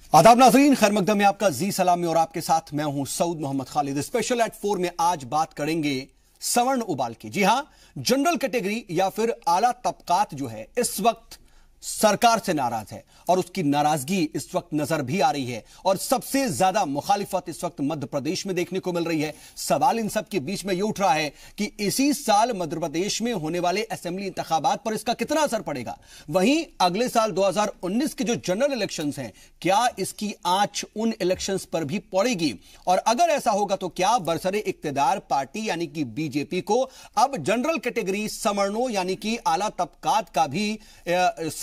आदाब नाजरीन, खैर मकदम में आपका जी सलामी और आपके साथ मैं हूं सऊद मोहम्मद खालिद। स्पेशल एट 4 में आज बात करेंगे सवर्ण उबाल की। जी हां, जनरल कैटेगरी या फिर आला तबकात जो है इस वक्त सरकार से नाराज है और उसकी नाराजगी इस वक्त नजर भी आ रही है और सबसे ज्यादा मुखालिफत इस वक्त मध्य प्रदेश में देखने को मिल रही है। सवाल इन सब के बीच में यह उठ रहा है कि इसी साल मध्य प्रदेश में होने वाले असेंबली इंतखाबात पर इसका कितना असर पड़ेगा। वहीं अगले साल 2019 के जो जनरल इलेक्शंस हैं, क्या इसकी आंच उन इलेक्शंस पर भी पड़ेगी? और अगर ऐसा होगा तो क्या बरसरे इक्तदार पार्टी यानी कि बीजेपी को अब जनरल कैटेगरी सवर्णों यानी कि आला तबकात का भी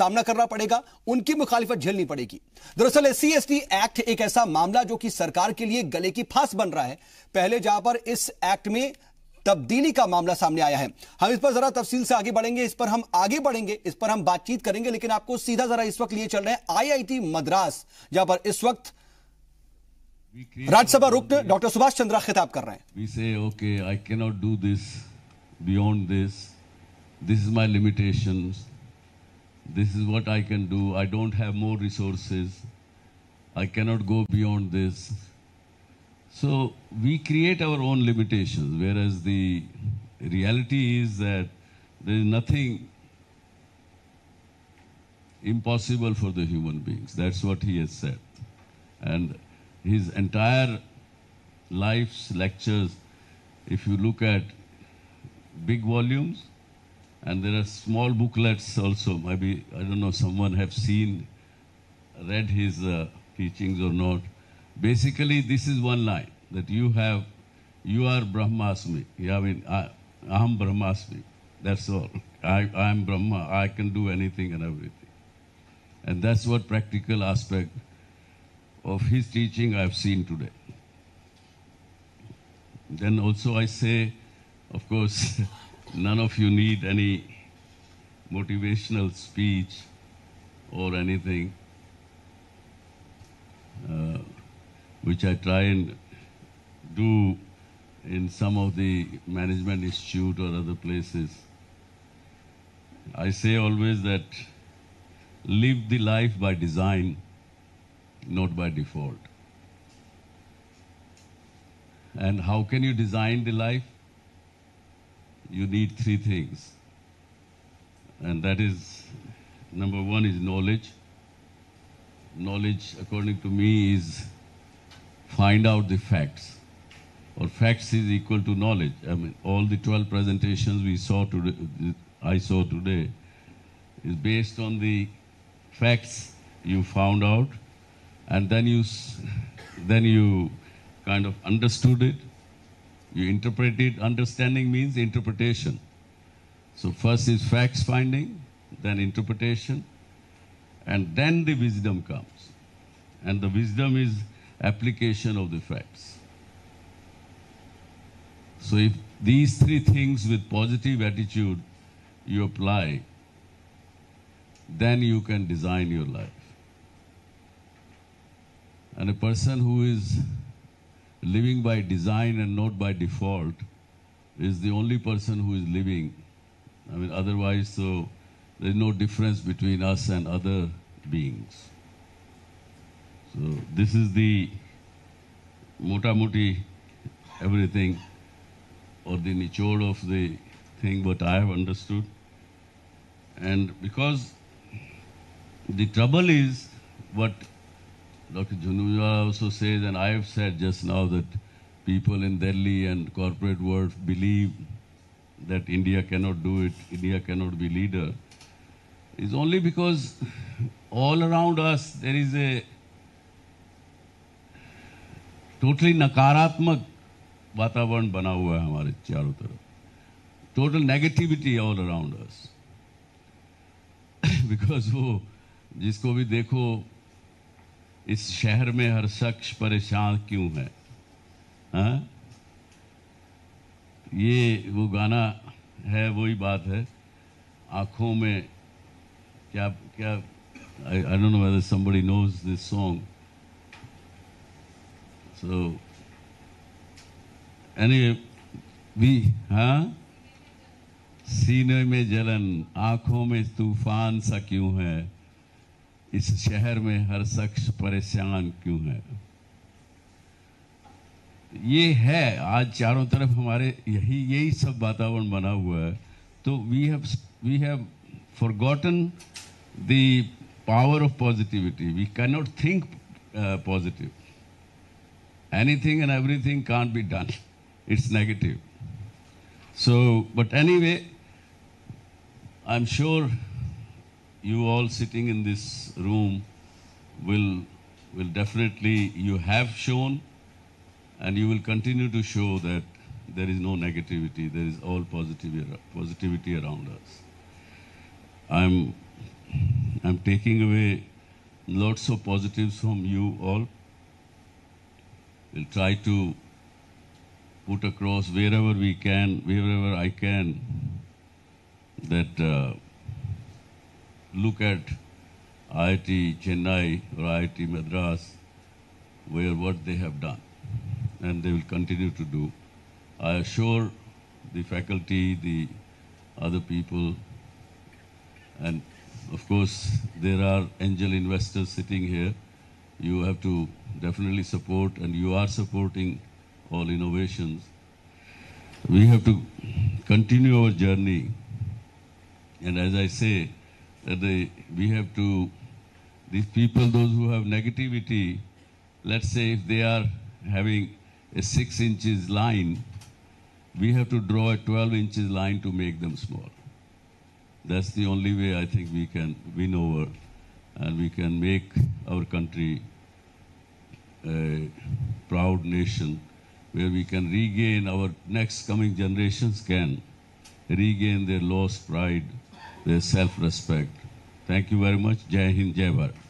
सामना करना पड़ेगा, उनकी मुखालिफत झेलनी पड़ेगी? दरअसल SC/ST एक्ट एक ऐसा मामला जो कि सरकार के लिए गले की फांस बन रहा है। पहले जहां पर इस एक्ट में तब्दीली का मामला सामने आया है, हम इस पर जरा तफसील से आगे बढ़ेंगे, इस पर हम बातचीत करेंगे। लेकिन आपको सीधा जरा इस वक्त लिए चल रहे हैं IIT मद्रास, जहां पर इस वक्त राज्यसभा रुकन डॉक्टर सुभाष चंद्रा खिताब कर रहे हैं। We say, okay, I cannot do this beyond this. This is my limitations. This is what I can do. I don't have more resources. I cannot go beyond this. So we create our own limitations, whereas the reality is that there is nothing impossible for the human beings. That's what he has said. And his entire life's lectures, if you look at big volumes, and there are small booklets also. Maybe, I don't know, someone have read his teachings or not. Basically, this is one line, that you are Brahmasmi. I mean, Aham Brahmasmi. That's all. I am Brahma. I can do anything and everything. And that's what practical aspect of his teaching I have seen today. Then also I say, of course, none of you need any motivational speech or anything, which I try and do in some of the management institute or other places. I say always that live the life by design, not by default. And how can you design the life? You need three things. And that is, number one is knowledge. Knowledge, according to me, is find out the facts. Or facts is equal to knowledge. I mean, all the 12 presentations I saw today is based on the facts you found out, and then you kind of understood it. You interpret it. Understanding means interpretation. So first is facts finding, then interpretation, and then the wisdom comes. And the wisdom is application of the facts. So if these three things with positive attitude you apply, then you can design your life. And a person who is living by design and not by default is the only person who is living. I mean, otherwise, so there's no difference between us and other beings. So this is the mota-moti everything, or the nichod of the thing, what I have understood. And because the trouble is what Dr. Junujwala also says, and I have said just now, that people in Delhi and corporate world believe that India cannot do it, India cannot be leader, is only because all around us there is a totally nakaratmak वातावरण बना हुआ है हमारे चारों तरफ. Total negativity all around us. Because वो जिसको भी देखो इस शहर में हर शख्स परेशान क्यों है, हाँ? ये वो गाना है, वही बात है. आँखों में क्या क्या, I don't know whether somebody knows this song. So anyway, हाँ, सीने में जलन, आँखों में तूफान सा क्यों है, इस शहर में हर शख्स परेशान क्यों है। ये है आज चारों तरफ हमारे यही सब वातावरण बना हुआ है। तो we have forgotten the power of positivity. We can not think positive. Anything and everything can't be done. It's negative. So, but anyway, I'm sure you all sitting in this room will definitely, you have shown and you will continue to show that there is no negativity. There is all positivity around us. I'm taking away lots of positives from you all. We'll try to put across wherever we can, wherever I can, that look at IIT Chennai or IIT Madras, where what they have done, and they will continue to do. I assure the faculty, the other people, and of course there are angel investors sitting here. You have to definitely support, and you are supporting all innovations. We have to continue our journey, and as I say, we have to, these people, those who have negativity, let's say if they are having a 6 inches line, we have to draw a 12 inches line to make them small. That's the only way I think we can win over, and we can make our country a proud nation where we can regain, our next coming generations can regain their lost pride, their self-respect. Thank you very much. Jai Hind, Jai Bharat.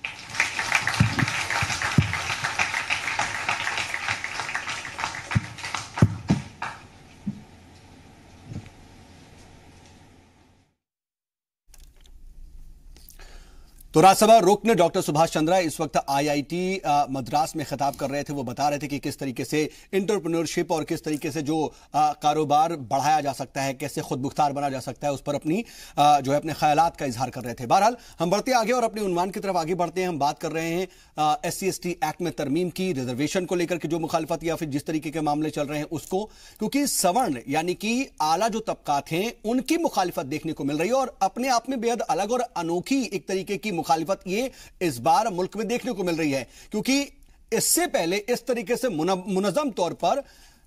तो राज्यसभा रुकन doctor Subhash Chandra इस वक्त IIT Madras में खिताब कर रहे थे। वो बता रहे थे कि किस तरीके से एंटरप्रेन्योरशिप और किस तरीके से जो कारोबार बढ़ाया जा सकता है, कैसे खुद मुख्तार बना जा सकता है, उस पर अपनी जो है अपने ख्यालात का इजहार कर रहे थे। बहरहाल हम बढ़ते आगे और अपने उन्वान की तरफ आगे बढ़ते हैं। हम बात कर रहे हैं SC/ST एक्ट में तरमीम की, रिजर्वेशन को लेकर के जो मुखालफत या फिर जिस तरीके के मामले चल रहे हैं उसको, क्योंकि सवर्ण यानी कि आला जो तबकात हैं उनकी मुखालिफत देखने को मिल रही है और अपने आप में बेहद अलग और अनोखी एक तरीके की मुखालिफत ये इस बार मुल्क में देखने को मिल रही है, क्योंकि इससे पहले इस तरीके से मुनज़्ज़म तौर पर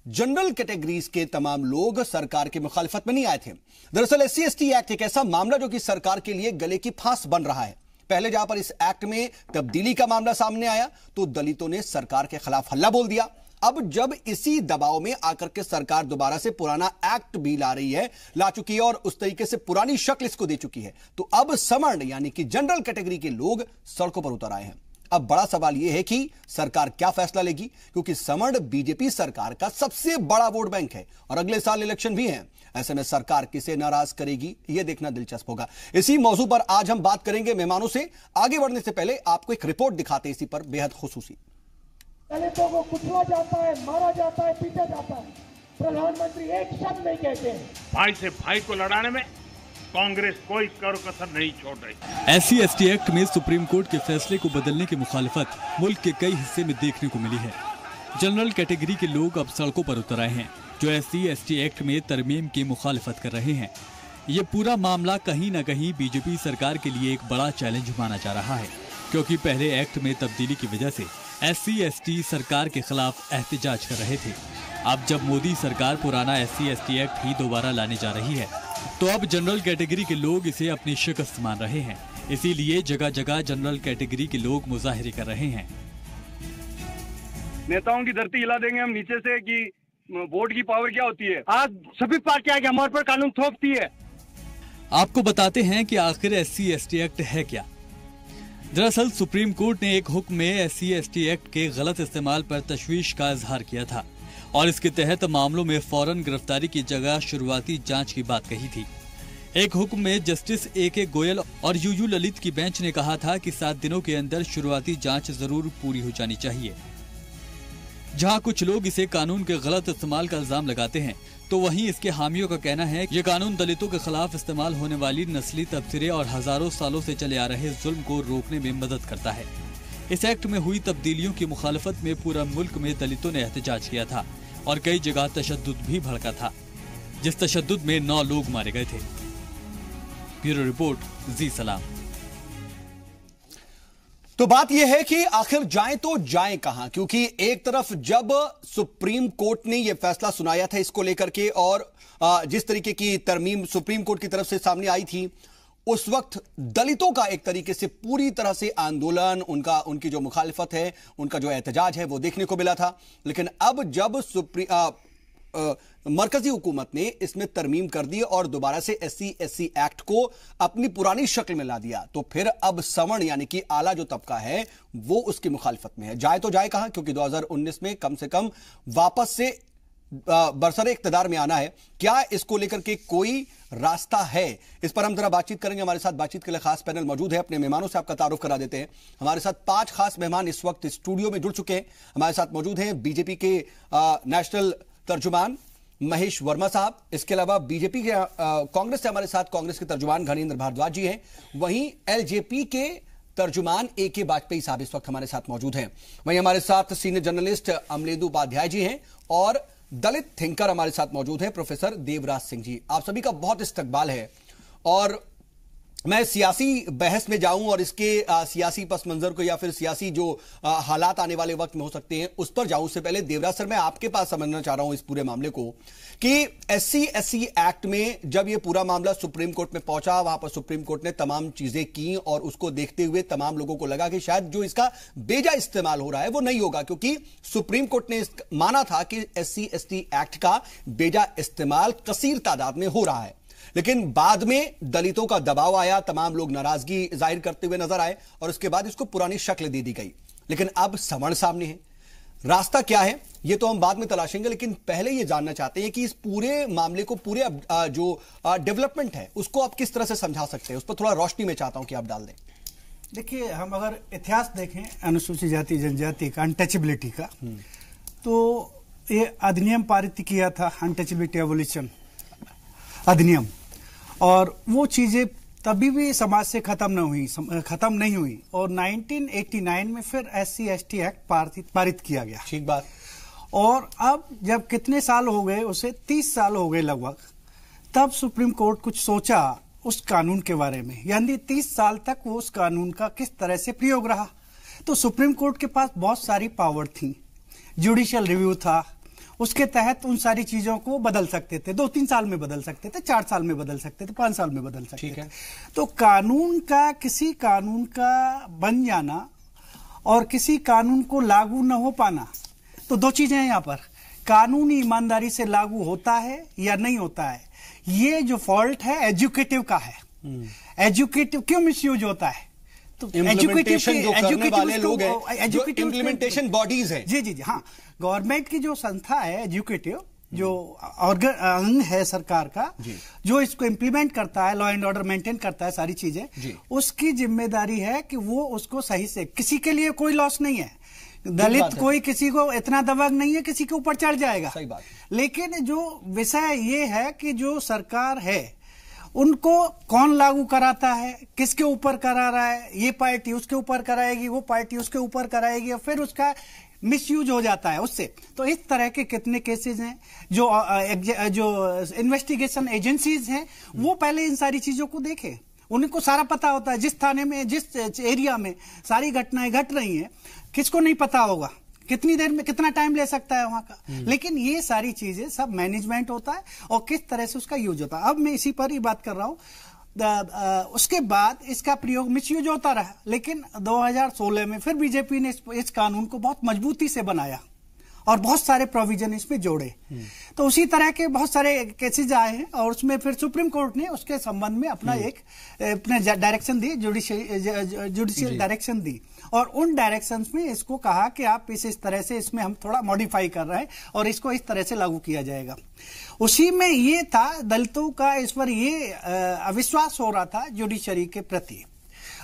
जनरल कैटेगरीज के तमाम लोग सरकार की मुखालिफत में नहीं आए थे। दरअसल SC/ST एक्ट एक ऐसा मामला जो कि सरकार के लिए गले की फांस बन रहा है। पहले जहां पर इस एक्ट में तब्दीली का मामला सामने आया तो दलितों ने सरकार के खिलाफ हल्ला बोल दिया। अब जब इसी दबाव में आकर के सरकार दोबारा से पुराना एक्ट भी ला चुकी है और उस तरीके से पुरानी शक्ल इसको दे चुकी है, तो अब सवर्ण यानी कि जनरल कैटेगरी के लोग सड़कों पर उतर आए हैं। अब बड़ा सवाल यह है कि सरकार क्या फैसला लेगी, क्योंकि सवर्ण बीजेपी सरकार का सबसे बड़ा वोट बैंक है और अगले साल इलेक्शन भी है। ऐसे में सरकार किसे नाराज करेगी यह देखना दिलचस्प होगा। इसी मौजू पर आज हम बात करेंगे मेहमानों से। आगे बढ़ने से पहले आपको एक रिपोर्ट दिखाते हैं इसी पर बेहद खुसूसी। दलितों को कुचला जाता है, मारा जाता है, पीटा जाता है, प्रधानमंत्री एक शब्द नहीं कहते हैं। भाई से भाई को लड़ाने में कांग्रेस कोई कसर नहीं छोड़ रही। SC/ST एक्ट में सुप्रीम कोर्ट के फैसले को बदलने की मुखालिफत मुल्क के कई हिस्से में देखने को मिली है। जनरल कैटेगरी के लोग अब सड़कों पर उतर आए हैं जो SC/ST एक्ट में तरमीम की मुखालिफत कर रहे हैं। ये पूरा मामला कहीं न कहीं बीजेपी सरकार के लिए एक बड़ा चैलेंज माना जा रहा है, क्योंकि पहले एक्ट में तब्दीली की वजह से SC/ST सरकार के खिलाफ एहतजाज कर रहे थे। अब जब मोदी सरकार पुराना SC/ST एक्ट ही दोबारा लाने जा रही है तो अब जनरल कैटेगरी के लोग इसे अपनी शिकस्त मान रहे हैं। इसीलिए जगह जगह जनरल कैटेगरी के लोग मुजाहिरे कर रहे हैं। नेताओं की धरती हिला देंगे हम नीचे से कि वोट की पावर क्या होती है। आज सभी पार्टियां हमारे पर कानून थोपती है। आपको बताते हैं कि आखिर SC/ST एक्ट है क्या। दरअसल सुप्रीम कोर्ट ने एक हुक्म में SC/ST एक्ट के गलत इस्तेमाल पर तशवीश का इजहार किया था और इसके तहत मामलों में फौरन गिरफ्तारी की जगह शुरुआती जांच की बात कही थी। एक हुक्म में जस्टिस AK गोयल और UU ललित की बेंच ने कहा था कि 7 दिनों के अंदर शुरुआती जांच जरूर पूरी हो जानी चाहिए। जहां कुछ लोग इसे कानून के गलत इस्तेमाल का इल्जाम लगाते हैं, तो वहीं इसके हामियों का कहना है ये कानून दलितों के खिलाफ इस्तेमाल होने वाली नस्ली तबसरे और हजारों सालों से चले आ रहे जुल्म को रोकने में मदद करता है। इस एक्ट में हुई तब्दीलियों की मुखालफत में पूरा मुल्क में दलितों ने एहतजाज किया था और कई जगह तशद्दुद भी भड़का था, जिस तशद्दुद में 9 लोग मारे गए थे। ब्यूरो रिपोर्ट, जी सलाम। तो बात यह है कि आखिर जाएं तो जाएं कहां, क्योंकि एक तरफ जब सुप्रीम कोर्ट ने यह फैसला सुनाया था इसको लेकर के और जिस तरीके की तरमीम सुप्रीम कोर्ट की तरफ से सामने आई थी, उस वक्त दलितों का एक तरीके से पूरी तरह से आंदोलन, उनकी जो मुखालिफत है, उनका जो एहतजाज है वो देखने को मिला था। लेकिन अब जब मरकजी हुकूमत ने इसमें तरमीम कर दी और दोबारा से SC/SC एक्ट को अपनी पुरानी शक्ल में ला दिया, तो फिर अब सवर्ण यानी कि आला जो तबका है वो उसकी मुखालिफत में है। जाए तो जाए कहां, क्योंकि 2019 में कम से कम वापस से बरसरे इख्तिदार में आना है। क्या इसको लेकर के कोई रास्ता है? इस पर हम जरा बातचीत करेंगे। हमारे साथ बातचीत के लिए खास पैनल मौजूद है। अपने मेहमानों से आपका तारुफ करा देते हैं। हमारे साथ 5 खास मेहमान इस वक्त स्टूडियो में जुड़ चुके हैं। हमारे साथ मौजूद हैं बीजेपी के नेशनल तर्जुमान महेश वर्मा साहब, इसके अलावा बीजेपी के कांग्रेस से हमारे साथ कांग्रेस के तर्जुमान घनेंद्र भारद्वाज जी हैं। वहीं LJP के तर्जुमान AK वाजपेयी साहब इस वक्त हमारे साथ मौजूद हैं। वहीं हमारे साथ सीनियर जर्नलिस्ट अमलेंदु उपाध्याय जी हैं और दलित थिंकर हमारे साथ मौजूद हैं प्रोफेसर देवराज सिंह जी। आप सभी का बहुत इस्तकबाल है। और मैं सियासी बहस में जाऊं और इसके सियासी पस मंजर को या फिर सियासी जो हालात आने वाले वक्त में हो सकते हैं उस पर जाऊं, उससे पहले देवराज सर मैं आपके पास समझना चाह रहा हूं इस पूरे मामले को कि SC/SC एक्ट में जब यह पूरा मामला सुप्रीम कोर्ट में पहुंचा, वहां पर सुप्रीम कोर्ट ने तमाम चीजें की और उसको देखते हुए तमाम लोगों को लगा कि शायद जो इसका बेजा इस्तेमाल हो रहा है वो नहीं होगा, क्योंकि सुप्रीम कोर्ट ने माना था कि SC/ST एक्ट का बेजा इस्तेमाल कसीर तादाद में हो रहा है। लेकिन बाद में दलितों का दबाव आया, तमाम लोग नाराजगी जाहिर करते हुए नजर आए और उसके बाद इसको पुरानी शक्ल दे दी गई। लेकिन अब सवर्ण सामने है, रास्ता क्या है ये तो हम बाद में तलाशेंगे। लेकिन पहले ये जानना चाहते हैं कि इस पूरे मामले को, पूरे जो डेवलपमेंट है उसको आप किस तरह से समझा सकते हैं, उस पर थोड़ा रोशनी में चाहता हूं कि आप डाल दें। देखिए, हम अगर इतिहास देखें अनुसूचित जाति जनजाति का, अनटचेबिलिटी का, तो ये अधिनियम पारित किया था, अनटचेबिलिटी एबोलिशन अधिनियम, और वो चीजें तभी भी समाज से खत्म नहीं हुई और 1989 में फिर SC/ST एक्ट पारित किया गया। ठीक बात। और अब जब कितने साल हो गए, उसे 30 साल हो गए लगभग, तब सुप्रीम कोर्ट कुछ सोचा उस कानून के बारे में, यानी 30 साल तक वो उस कानून का किस तरह से प्रयोग रहा। तो सुप्रीम कोर्ट के पास बहुत सारी पावर थी, जुडिशियल रिव्यू था, उसके तहत उन सारी चीजों को बदल सकते थे। 2-3 साल में बदल सकते थे, 4 साल में बदल सकते थे, 5 साल में बदल सकते थे। तो किसी कानून का बन जाना और किसी कानून को लागू न हो पाना, तो 2 चीजें हैं यहाँ पर। कानून ईमानदारी से लागू होता है या नहीं होता है, ये जो फॉल्ट है एजुकेटिव का है। एजुकेटिव क्यों मिसयूज होता है? तो इम्प्लीमेंटेशन जो करने वाले लोग हैं, जो इम्प्लीमेंटेशन बॉडीज हैं, जी, हाँ, गवर्नमेंट की जो संस्था है एजुकेटिव, जो अंग है सरकार का, जो इसको इम्प्लीमेंट करता है, लॉ एंड ऑर्डर मेंटेन करता है, सारी चीजें, उसकी जिम्मेदारी है कि वो उसको सही से, किसी के लिए कोई लॉस नहीं है, दलित कोई किसी को इतना दबाव नहीं है किसी के ऊपर चढ़ जाएगा। सही बात। लेकिन जो विषय ये है कि जो सरकार है उनको कौन लागू कराता है, किसके ऊपर करा रहा है, ये पार्टी उसके ऊपर कराएगी, वो पार्टी उसके ऊपर कराएगी, और फिर उसका मिसयूज हो जाता है उससे। तो इस तरह के कितने केसेस हैं। जो इन्वेस्टिगेशन एजेंसीज हैं वो पहले इन सारी चीजों को देखें, उनको सारा पता होता है, जिस थाने में, जिस एरिया में सारी घटनाएं घट रही हैं, किसको नहीं पता होगा, कितनी देर में कितना टाइम ले सकता है वहां का। लेकिन ये सारी चीजें सब मैनेजमेंट होता है और किस तरह से उसका यूज होता है। अब मैं इसी पर ही बात कर रहा हूं। उसके बाद इसका प्रयोग मिसयूज होता रहा, लेकिन 2016 में फिर बीजेपी ने इस कानून को बहुत मजबूती से बनाया और बहुत सारे प्रोविजन इसमें जोड़े। तो उसी तरह के बहुत सारे केसेज आए हैं और उसमें फिर सुप्रीम कोर्ट ने उसके संबंध में अपना डायरेक्शन दी, जुडिशियल डायरेक्शन दी, और उन डायरेक्शंस में इसको कहा कि आप इस तरह से, इसमें हम थोड़ा मॉडिफाई कर रहे हैं और इसको इस तरह से लागू किया जाएगा। उसी में ये था, दलितों का इस पर ये अविश्वास हो रहा था जुडिशरी के प्रति,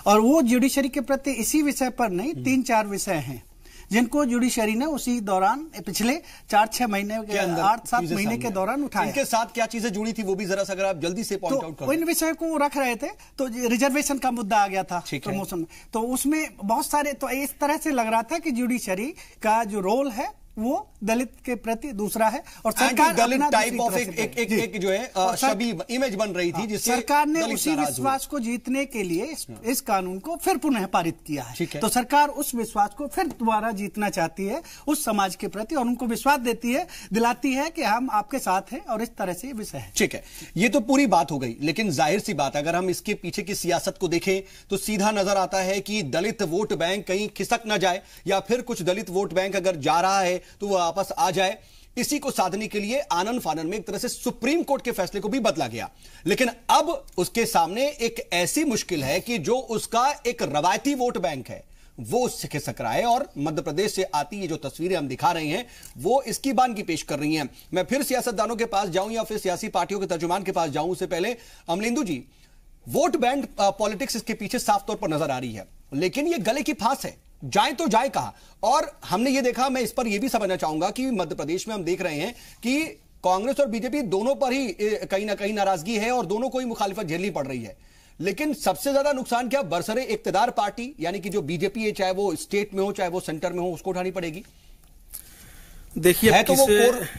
और वो जुडिशरी के प्रति इसी विषय पर नहीं, 3-4 विषय हैं जिनको जुडिशरी ने उसी दौरान पिछले 4-6 महीने के 8-7 महीने के दौरान उठाया। इनके साथ क्या चीजें जुड़ी थी वो भी जरा सा अगर आप जल्दी से पॉइंट आउट करें। इन विषय को रख रहे थे तो रिजर्वेशन का मुद्दा आ गया था प्रमोशन में, तो उसमें बहुत सारे, तो इस तरह से लग रहा था कि जुडिशरी का जो रोल है वो दलित के प्रति दूसरा है और सरकार दलित टाइप ऑफ एक जो है छवि इमेज बन रही थी, जिससे सरकार ने उसी विश्वास को जीतने के लिए इस कानून को फिर पुनः पारित किया है। तो सरकार उस विश्वास को फिर दोबारा जीतना चाहती है उस समाज के प्रति और उनको विश्वास देती है, दिलाती है कि हम आपके साथ हैं और इस तरह से विषय है। ठीक है, ये तो पूरी बात हो गई, लेकिन जाहिर सी बात अगर हम इसके पीछे की सियासत को देखें तो सीधा नजर आता है कि दलित वोट बैंक कहीं खिसक न जाए या फिर कुछ दलित वोट बैंक अगर जा रहा है तो वो वापस आ जाए। इसी को साधने के लिए आनन फानन में एक तरह से सुप्रीम कोर्ट के फैसले को भी बदला गया, लेकिन अब उसके सामने एक ऐसी मुश्किल है कि जो उसका एक रवायती वोट बैंक है वो उससे खिसक रहा है। और मध्य प्रदेश से आती ये जो तस्वीरें हम दिखा रहे हैं वो इसकी बानगी पेश कर रही हैं। मैं फिर सियासतदानों के पास जाऊं या फिर सियासी पार्टियों के तर्जुमान के पास जाऊं, उससे पहले अमलेंदु जी, वोट बैंक पॉलिटिक्स इसके पीछे साफ तौर पर नजर आ रही है, लेकिन ये गले की फांस है, जाए तो जाए कहां। और हमने ये देखा, मैं इस पर यह भी समझना चाहूंगा कि मध्य प्रदेश में हम देख रहे हैं कि कांग्रेस और बीजेपी दोनों पर ही कहीं ना कहीं नाराजगी है और दोनों को ही मुखालिफत झेलनी पड़ रही है, लेकिन सबसे ज्यादा नुकसान क्या बरसरे इक्तदार पार्टी यानी कि जो बीजेपी है, चाहे वो स्टेट में हो चाहे वो सेंटर में हो, उसको उठानी पड़ेगी। देखिए है तो वो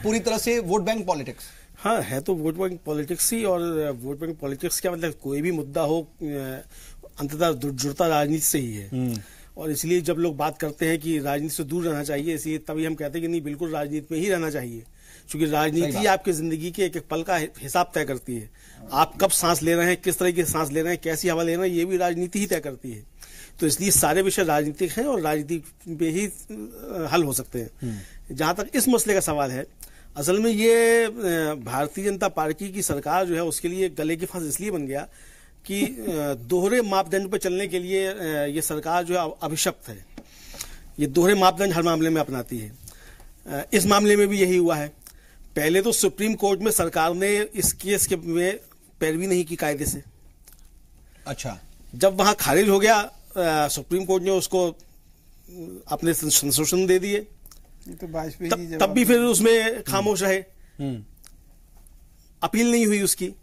पूरी तरह से वोट बैंक पॉलिटिक्स। हाँ, है तो वोट बैंक पॉलिटिक्स ही, और वोट बैंक पॉलिटिक्स क्या मतलब, कोई भी मुद्दा हो अंततः जुड़ता राजनीति से ही है। और इसलिए जब लोग बात करते हैं कि राजनीति से दूर रहना चाहिए, इसलिए तभी हम कहते हैं कि नहीं, बिल्कुल राजनीति में ही रहना चाहिए, क्योंकि राजनीति आपकी जिंदगी के एक एक पल का हिसाब तय करती है। आप कब सांस ले रहे हैं, किस तरह की सांस ले रहे हैं, कैसी हवा ले रहे हैं, ये भी राजनीति ही तय करती है। तो इसलिए सारे विषय राजनीतिक हैं और राजनीति में ही हल हो सकते हैं। जहां तक इस मसले का सवाल है, असल में ये भारतीय जनता पार्टी की सरकार जो है उसके लिए गले की फांस इसलिए बन गया कि दोहरे मापदंड पर चलने के लिए ये सरकार जो है अभिशप्त है। ये दोहरे मापदंड हर मामले में अपनाती है। इस मामले में भी यही हुआ है। पहले तो सुप्रीम कोर्ट में सरकार ने इस केस के में पैरवी नहीं की कायदे से। अच्छा, जब वहां खारिज हो गया, सुप्रीम कोर्ट ने उसको अपने संशोधन दे दिए, तो तब भी फिर उसमें खामोश रहे, अपील नहीं हुई उसकी।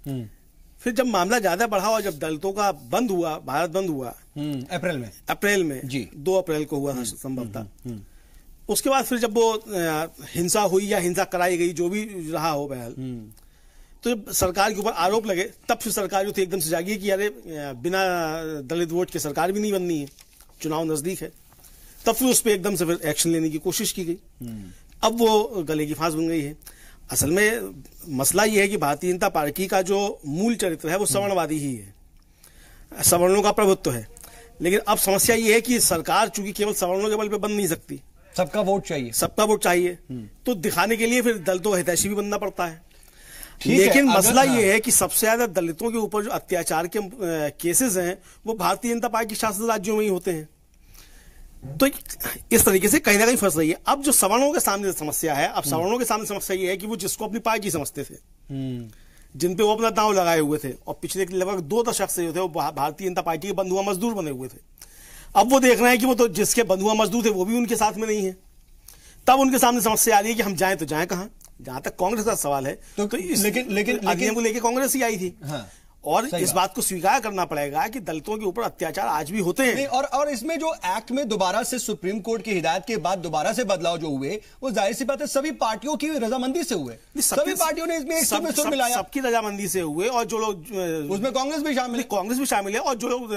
फिर जब मामला ज्यादा बढ़ा और जब दलितों का बंद हुआ, भारत बंद हुआ अप्रैल में जी 2 अप्रैल को हुआ था संभवतः, उसके बाद फिर जब वो हिंसा हुई या हिंसा कराई गई, जो भी रहा हो बहरहाल, तो जब सरकार के ऊपर आरोप लगे, तब फिर सरकार जो थी एकदम से जागी कि अरे बिना दलित वोट के सरकार भी नहीं बननी है, चुनाव नजदीक है। तब फिर उस पर एकदम से फिर एक्शन लेने की कोशिश की गई। अब वो गले की फांस बन गई है। असल में मसला यह है कि भारतीय जनता पार्टी का जो मूल चरित्र है वो सवर्णवादी ही है, सवर्णों का प्रभुत्व है। लेकिन अब समस्या ये है कि सरकार चूंकि केवल सवर्णों के बल पे बन नहीं सकती, सबका वोट चाहिए, सबका वोट चाहिए, तो दिखाने के लिए फिर दलितों का हितैषी भी बनना पड़ता है। लेकिन मसला ये है कि सबसे ज्यादा दलितों के ऊपर जो अत्याचार के केसेस हैं वो भारतीय जनता पार्टी शासित राज्यों में ही होते हैं। तो इस तरीके से कहीं ना कहीं फंस रही है। अब जो सवर्णों के सामने समस्या है, अब सवर्णों के सामने समस्या ये है कि वो जिसको अपनी पार्टी समझते थे, जिन पे वो अपना दांव लगाए हुए थे और पिछले लगभग 2 दशक से जो थे वो भारतीय जनता पार्टी के बंधुआ मजदूर बने हुए थे, अब वो देख रहे हैं कि वो तो जिसके बंधुआ मजदूर थे वो भी उनके साथ में नहीं है। तब उनके सामने समस्या आ रही है कि हम जाएं तो जाएं कहां। जहां तक कांग्रेस का सवाल है तो लेकिन अधिनियम को लेकर कांग्रेस ही आई थी। हाँ। और इस बात को स्वीकार करना पड़ेगा कि दलितों के ऊपर अत्याचार आज भी होते हैं। और इसमें जो एक्ट में दोबारा से सुप्रीम कोर्ट की हिदायत के बाद दोबारा से बदलाव जो हुए, वो जाहिर सी बात है सभी पार्टियों की रजामंदी से हुए। सभी पार्टियों ने इसमें सुर मिलाया, सबकी रजामंदी से हुए। और जो लोग उसमें कांग्रेस भी शामिल है, और जो लोग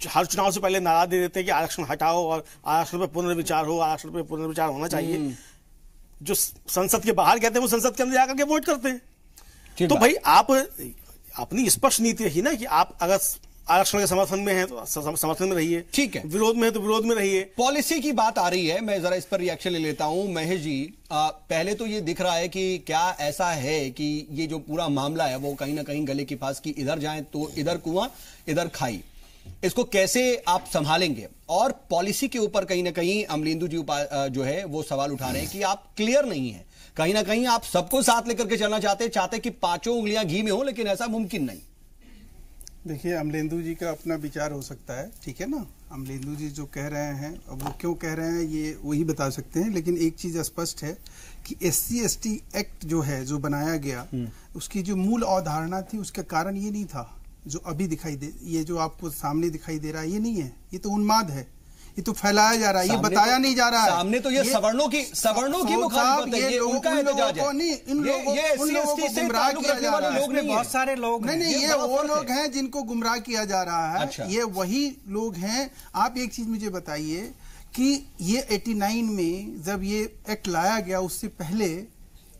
हर चुनाव से पहले नारा दे देते हैं कि आरक्षण हटाओ और आरक्षण पर पुनर्विचार हो, आरक्षण पर पुनर्विचार होना चाहिए, जो संसद के बाहर कहते हैं वो संसद के अंदर जाकर के वोट करते हैं। तो भाई आप अपनी स्पष्ट नीति रखिए ना कि आप अगर आरक्षण के समर्थन में हैं तो समर्थन में रहिए, ठीक है, विरोध में है तो विरोध में रहिए। पॉलिसी की बात आ रही है, मैं जरा इस पर रिएक्शन ले लेता हूं। महेश जी, पहले तो ये दिख रहा है कि क्या ऐसा है कि ये जो पूरा मामला है वो कहीं ना कहीं गले की फांस की, इधर जाए तो इधर कुआं इधर खाई, इसको कैसे आप संभालेंगे? और पॉलिसी के ऊपर कहीं ना कहीं अमलेंदु जी जो है वो सवाल उठा रहे हैं कि आप क्लियर नहीं है, कहीं ना कहीं आप सबको साथ लेकर के चलना चाहते कि 5 उंगलियां घी में हो, लेकिन ऐसा मुमकिन नहीं। देखिए, अमलेंदु जी का अपना विचार हो सकता है, ठीक है ना। अमलेंदु जी जो कह रहे हैं, अब वो क्यों कह रहे हैं ये वही बता सकते हैं, लेकिन एक चीज स्पष्ट है कि SC/ST एक्ट जो है, जो बनाया गया, उसकी जो मूल अवधारणा थी, उसका कारण ये नहीं था जो अभी दिखाई दे, ये जो आपको सामने दिखाई दे रहा है, ये नहीं है, ये तो उन्माद है, ये तो फैलाया जा रहा है, ये बताया नहीं जा रहा है। सामने तो ये सवर्णों की मुखालिफत है, ये उनका एहतजाज है। ये लोगों को गुमराह किया जा रहा है, बहुत सारे लोग नहीं, ये वो लोग हैं जिनको गुमराह किया जा रहा है। अच्छा। ये वही लोग हैं। आप एक चीज मुझे बताइए कि ये 89 में जब ये एक्ट लाया गया, उससे पहले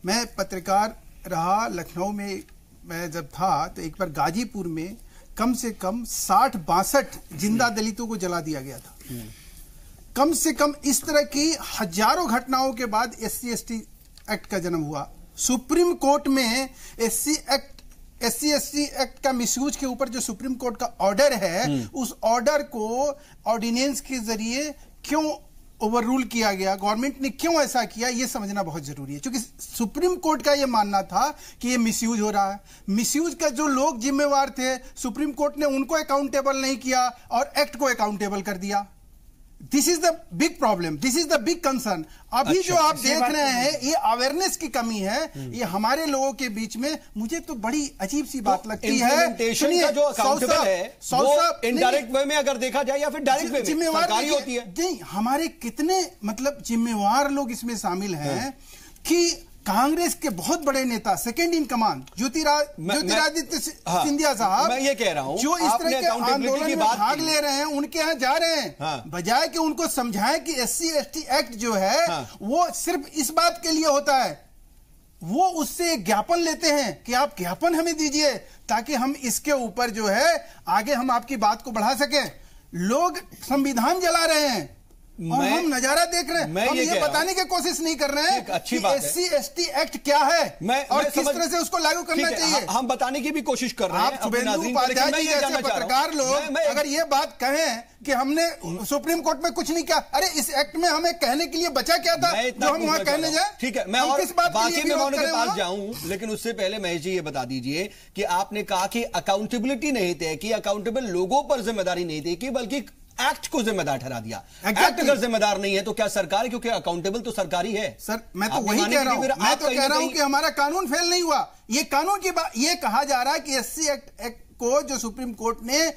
मैं पत्रकार रहा लखनऊ में, मैं जब था तो एक बार गाजीपुर में कम से कम 60-62 जिंदा दलितों को जला दिया गया था। कम से कम इस तरह की हजारों घटनाओं के बाद SC/ST एक्ट का जन्म हुआ। सुप्रीम कोर्ट में SC/ST एक्ट का मिसयूज के ऊपर जो सुप्रीम कोर्ट का ऑर्डर है, उस ऑर्डर को ऑर्डिनेंस के जरिए क्यों ओवर रूल किया गया, गवर्नमेंट ने क्यों ऐसा किया, ये समझना बहुत जरूरी है, क्योंकि सुप्रीम कोर्ट का ये मानना था कि ये मिसयूज हो रहा है। मिसयूज का जो लोग जिम्मेवार थे, सुप्रीम कोर्ट ने उनको अकाउंटेबल नहीं किया और एक्ट को अकाउंटेबल कर दिया। This is the big problem, this is the big concern. अभी जो आप देख रहे हैं, ये अवेयरनेस की कमी है, ये हमारे लोगों के बीच में। मुझे तो बड़ी अजीब सी बात लगती है, सुनिए, जो अकाउंटेबल है वो इनडायरेक्ट वे में अगर देखा जाए या फिर डायरेक्ट वे में सरकारी होती है। नहीं, हमारे कितने मतलब जिम्मेवार लोग इसमें शामिल हैं कि कांग्रेस के बहुत बड़े नेता, second in command Jyotiraditya Scindia साहब, मैं ये कह रहा हूं, जो इस तरह के आंदोलन में भाग ले रहे हैं, उनके यहाँ जा रहे हैं। हाँ। बजाय कि उनको समझाएं कि SC/ST एक्ट जो है, हाँ, वो सिर्फ इस बात के लिए होता है, वो उससे ज्ञापन लेते हैं कि आप ज्ञापन हमें दीजिए ताकि हम इसके ऊपर जो है आगे हम आपकी बात को बढ़ा सकें। लोग संविधान जला रहे हैं और हम नजारा देख रहे हैं। हम ये बताने की कोशिश नहीं कर रहे हैं कि SC/ST एक्ट क्या है और किस तरह से उसको लागू करना चाहिए। हम बताने की भी कोशिश कर रहे हैं। आप शुभेंदु उपाध्याय जी जैसे पत्रकार लोग अगर ये बात कहें कि हमने सुप्रीम कोर्ट में कुछ नहीं किया, अरे इस एक्ट में हमें कहने के लिए बचा क्या था जो हम वहां कहने जाए? ठीक है, मैं और बाकी मेहमानों के पास जाऊं, लेकिन उससे पहले महेश जी ये बता दीजिए कि आपने कहा कि अकाउंटेबिलिटी नहीं तय की, अकाउंटेबल लोगों पर जिम्मेदारी नहीं तय की, बल्कि एक्ट को जिम्मेदार ठहरा दिया। एक्ट अगर जिम्मेदार नहीं है तो क्या सरकार है? क्योंकि अकाउंटेबल तो सरकारी है। सर, मैं तो वही कह रहा हूं, मैं तो कह रहा हूं कि हमारा कानून फेल नहीं हुआ। ये कानून की बात, ये कहा जा रहा है कि SC एक्ट को जो सुप्रीम कोर्ट ने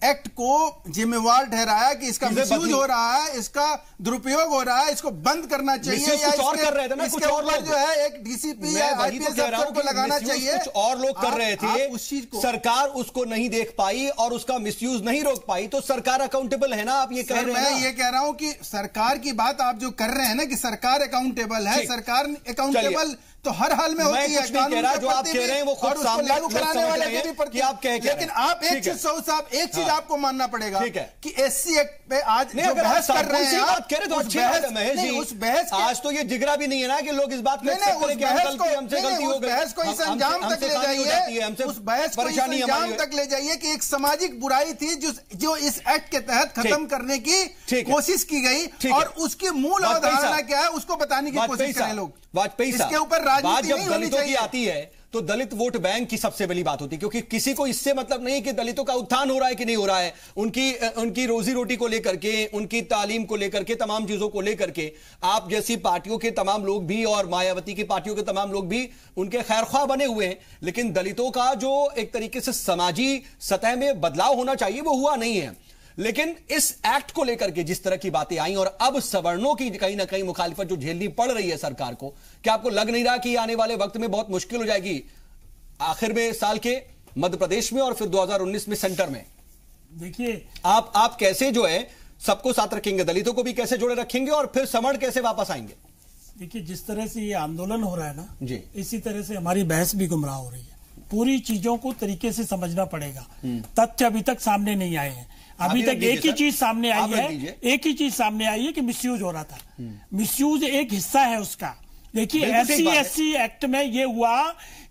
एक्ट को जिम्मेवार ठहराया कि इसका मिसयूज हो रहा है, इसका दुरुपयोग हो रहा है, इसको बंद करना चाहिए, या और कर रहे थे ना, इसके ऊपर जो है एक DCP या IPS अफसर को लगाना चाहिए। कुछ और लोग कर रहे थे, उस चीज को सरकार उसको नहीं देख पाई और उसका मिसयूज नहीं रोक पाई, तो सरकार अकाउंटेबल है ना? आप ये कह रहे हैं। मैं ये कह रहा हूं कि सरकार की बात आप जो कर रहे हैं ना कि सरकार अकाउंटेबल है, सरकार अकाउंटेबल तो हर हाल में होती है। जो आप कह रहे हैं वो खुद सामने लागू कराने वाले को भी पड़ती है। लेकिन आप एक चीज साहब, एक चीज आपको मानना पड़ेगा कि SC एक्ट पे आज जो बहस कर रहे हैं, बात कह रहे तो अच्छी बात है महेश जी। उस बहस आज तो ये जिगरा भी नहीं है ना कि लोग इस बात में हमसे गलती हो गई। बहस को इस अंजाम तक ले जाइए, उस बहस को इस अंजाम तक ले जाइए कि एक सामाजिक बुराई थी जो इस एक्ट के तहत खत्म करने की कोशिश की गई, और उसकी मूल अवधारणा क्या है उसको बताने की कोशिश करें लोग। वाजपेयी साहब, इसके ऊपर राजनीति जब दलितों की आती है तो दलित वोट बैंक की सबसे बड़ी बात होती है, क्योंकि किसी को इससे मतलब नहीं कि दलितों का उत्थान हो रहा है कि नहीं हो रहा है, उनकी रोजी रोटी को लेकर के, उनकी तालीम को लेकर के, तमाम चीजों को लेकर के आप जैसी पार्टियों के तमाम लोग भी और मायावती की पार्टियों के तमाम लोग भी उनके खैरख्वाह बने हुए हैं, लेकिन दलितों का जो एक तरीके से समाजी सतह में बदलाव होना चाहिए वो हुआ नहीं है। लेकिन इस एक्ट को लेकर के जिस तरह की बातें आई और अब सवर्णों की कहीं ना कहीं मुखालिफत जो झेलनी पड़ रही है सरकार को, क्या आपको लग नहीं रहा कि आने वाले वक्त में बहुत मुश्किल हो जाएगी आखिर में साल के मध्य प्रदेश में और फिर 2019 में सेंटर में? देखिए, आप कैसे जो है सबको साथ रखेंगे, दलितों को भी कैसे जोड़े रखेंगे और फिर सवर्ण कैसे वापस आएंगे? देखिए, जिस तरह से ये आंदोलन हो रहा है ना जी, इसी तरह से हमारी बहस भी गुमराह हो रही है। पूरी चीजों को तरीके से समझना पड़ेगा। तथ्य अभी तक सामने नहीं आए हैं। अभी तक एक ही चीज सामने आई है, एक ही चीज सामने आई है कि मिसयूज हो रहा था। मिसयूज एक हिस्सा है उसका। देखिए, SC/ST एक्ट में ये हुआ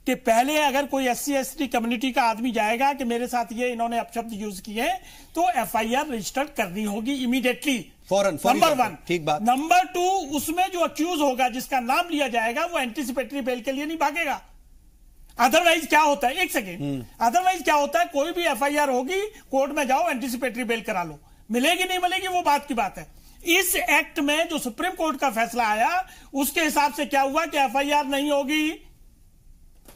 कि पहले अगर कोई SC/ST कम्युनिटी का आदमी जाएगा कि मेरे साथ ये इन्होंने अपशब्द यूज किए, तो FIR रजिस्टर्ड करनी होगी इमीडिएटली, फौरन। नंबर 1। ठीक बात। नंबर 2, उसमें जो अक्यूज होगा, जिसका नाम लिया जाएगा, वो एंटीसिपेटरी बेल के लिए नहीं भागेगा। अदरवाइज क्या होता है, एक सेकेंड, अदरवाइज क्या होता है, कोई भी एफआईआर होगी, कोर्ट में जाओ, एंटीसिपेटरी बेल करा लो, मिलेगी नहीं मिलेगी वो बात की बात है। इस एक्ट में जो सुप्रीम कोर्ट का फैसला आया उसके हिसाब से क्या हुआ कि एफआईआर नहीं होगी,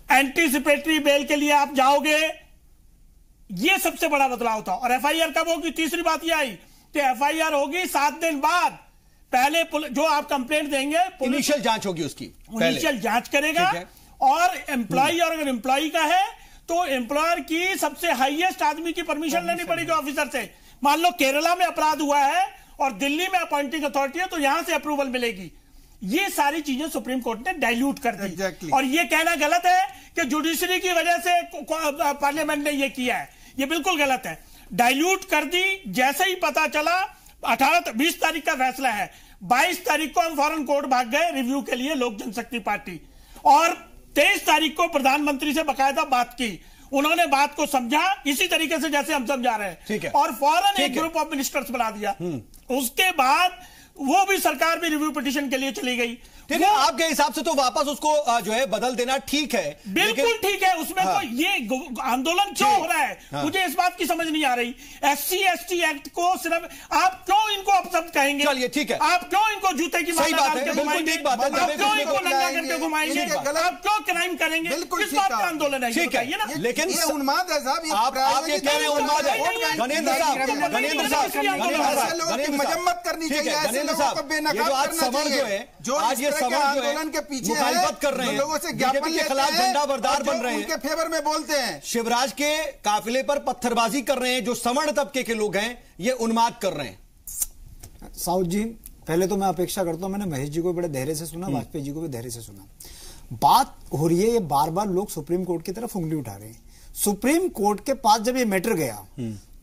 एंटीसिपेटरी बेल के लिए आप जाओगे, ये सबसे बड़ा बदलाव था। और एफआईआर कब होगी, तीसरी बात ये आई कि एफआईआर होगी 7 दिन बाद, पहले जो आप कंप्लेंट देंगे इनिशियल जांच होगी, उसकी इनिशियल जांच करेगा, और एम्प्लॉय, और अगर एम्प्लॉय का है तो एम्प्लॉयर की सबसे हाईएस्ट आदमी की परमिशन लेनी पड़ेगी ऑफिसर से। मान लो केरला में अपराध हुआ है और दिल्ली में अपॉइंटिंग अथॉरिटी है तो यहां से अप्रूवल मिलेगी। ये सारी चीजें सुप्रीम कोर्ट ने डाइल्यूट कर दी। और ये कहना गलत है कि जुडिशरी की वजह से पार्लियामेंट ने ये किया है, ये बिल्कुल गलत है। डाइल्यूट कर दी। जैसे ही पता चला 20 तारीख का फैसला है, 22 तारीख को हम फॉरेन कोर्ट भाग गए रिव्यू के लिए, लोक जनशक्ति पार्टी, और 23 तारीख को प्रधानमंत्री से बकायदा बात की। उन्होंने बात को समझा इसी तरीके से जैसे हम समझा रहे हैं, और फौरन एक ग्रुप ऑफ मिनिस्टर्स बना दिया। उसके बाद वो भी सरकार भी रिव्यू पिटीशन के लिए चली गई। ठीक है, आपके हिसाब से तो वापस उसको जो है बदल देना ठीक है, बिल्कुल ठीक है। उसमें तो ये आंदोलन क्यों हो रहा है, मुझे इस बात की समझ नहीं आ रही। SC/ST एक्ट को सिर्फ आप क्यों इनको अपशब्द कहेंगे? चलिए ठीक है, आप क्यों इनको जूते की माला डाल के घुमाएंगे? आप क्यों इनको नंगा करके घुमाएंगे? आप क्यों क्राइम करेंगे? किस बात का आंदोलन है? ठीक है ना, लेकिन ये उन्माद है साहब, आप ये कह रहे हैं उन्माद है। गणेंद्र साहब मजम्मत करनी चाहिए, ऐसे लोगों को बेनकाब करना चाहिए जो आज ये समर जो है पीछे मुखालिफत कर रहे हैं, लोगों से ज्ञापन के खिलाफ झंडा बरदार बन रहे हैं, उनके फेवर में बोलते हैं, शिवराज के काफिले पर पत्थरबाजी कर रहे हैं, जो सवर्ण तबके के लोग हैं ये उन्माद कर रहे हैं। साउथ जी, पहले तो मैं अपेक्षा करता हूं, मैंने महेश जी को बड़े धैर्य से सुना, वाजपेयी जी को भी धैर्य से सुना। बात हो रही है, ये बार बार लोग सुप्रीम कोर्ट की तरफ उंगली उठा रहे हैं। सुप्रीम कोर्ट के पास जब ये मैटर गया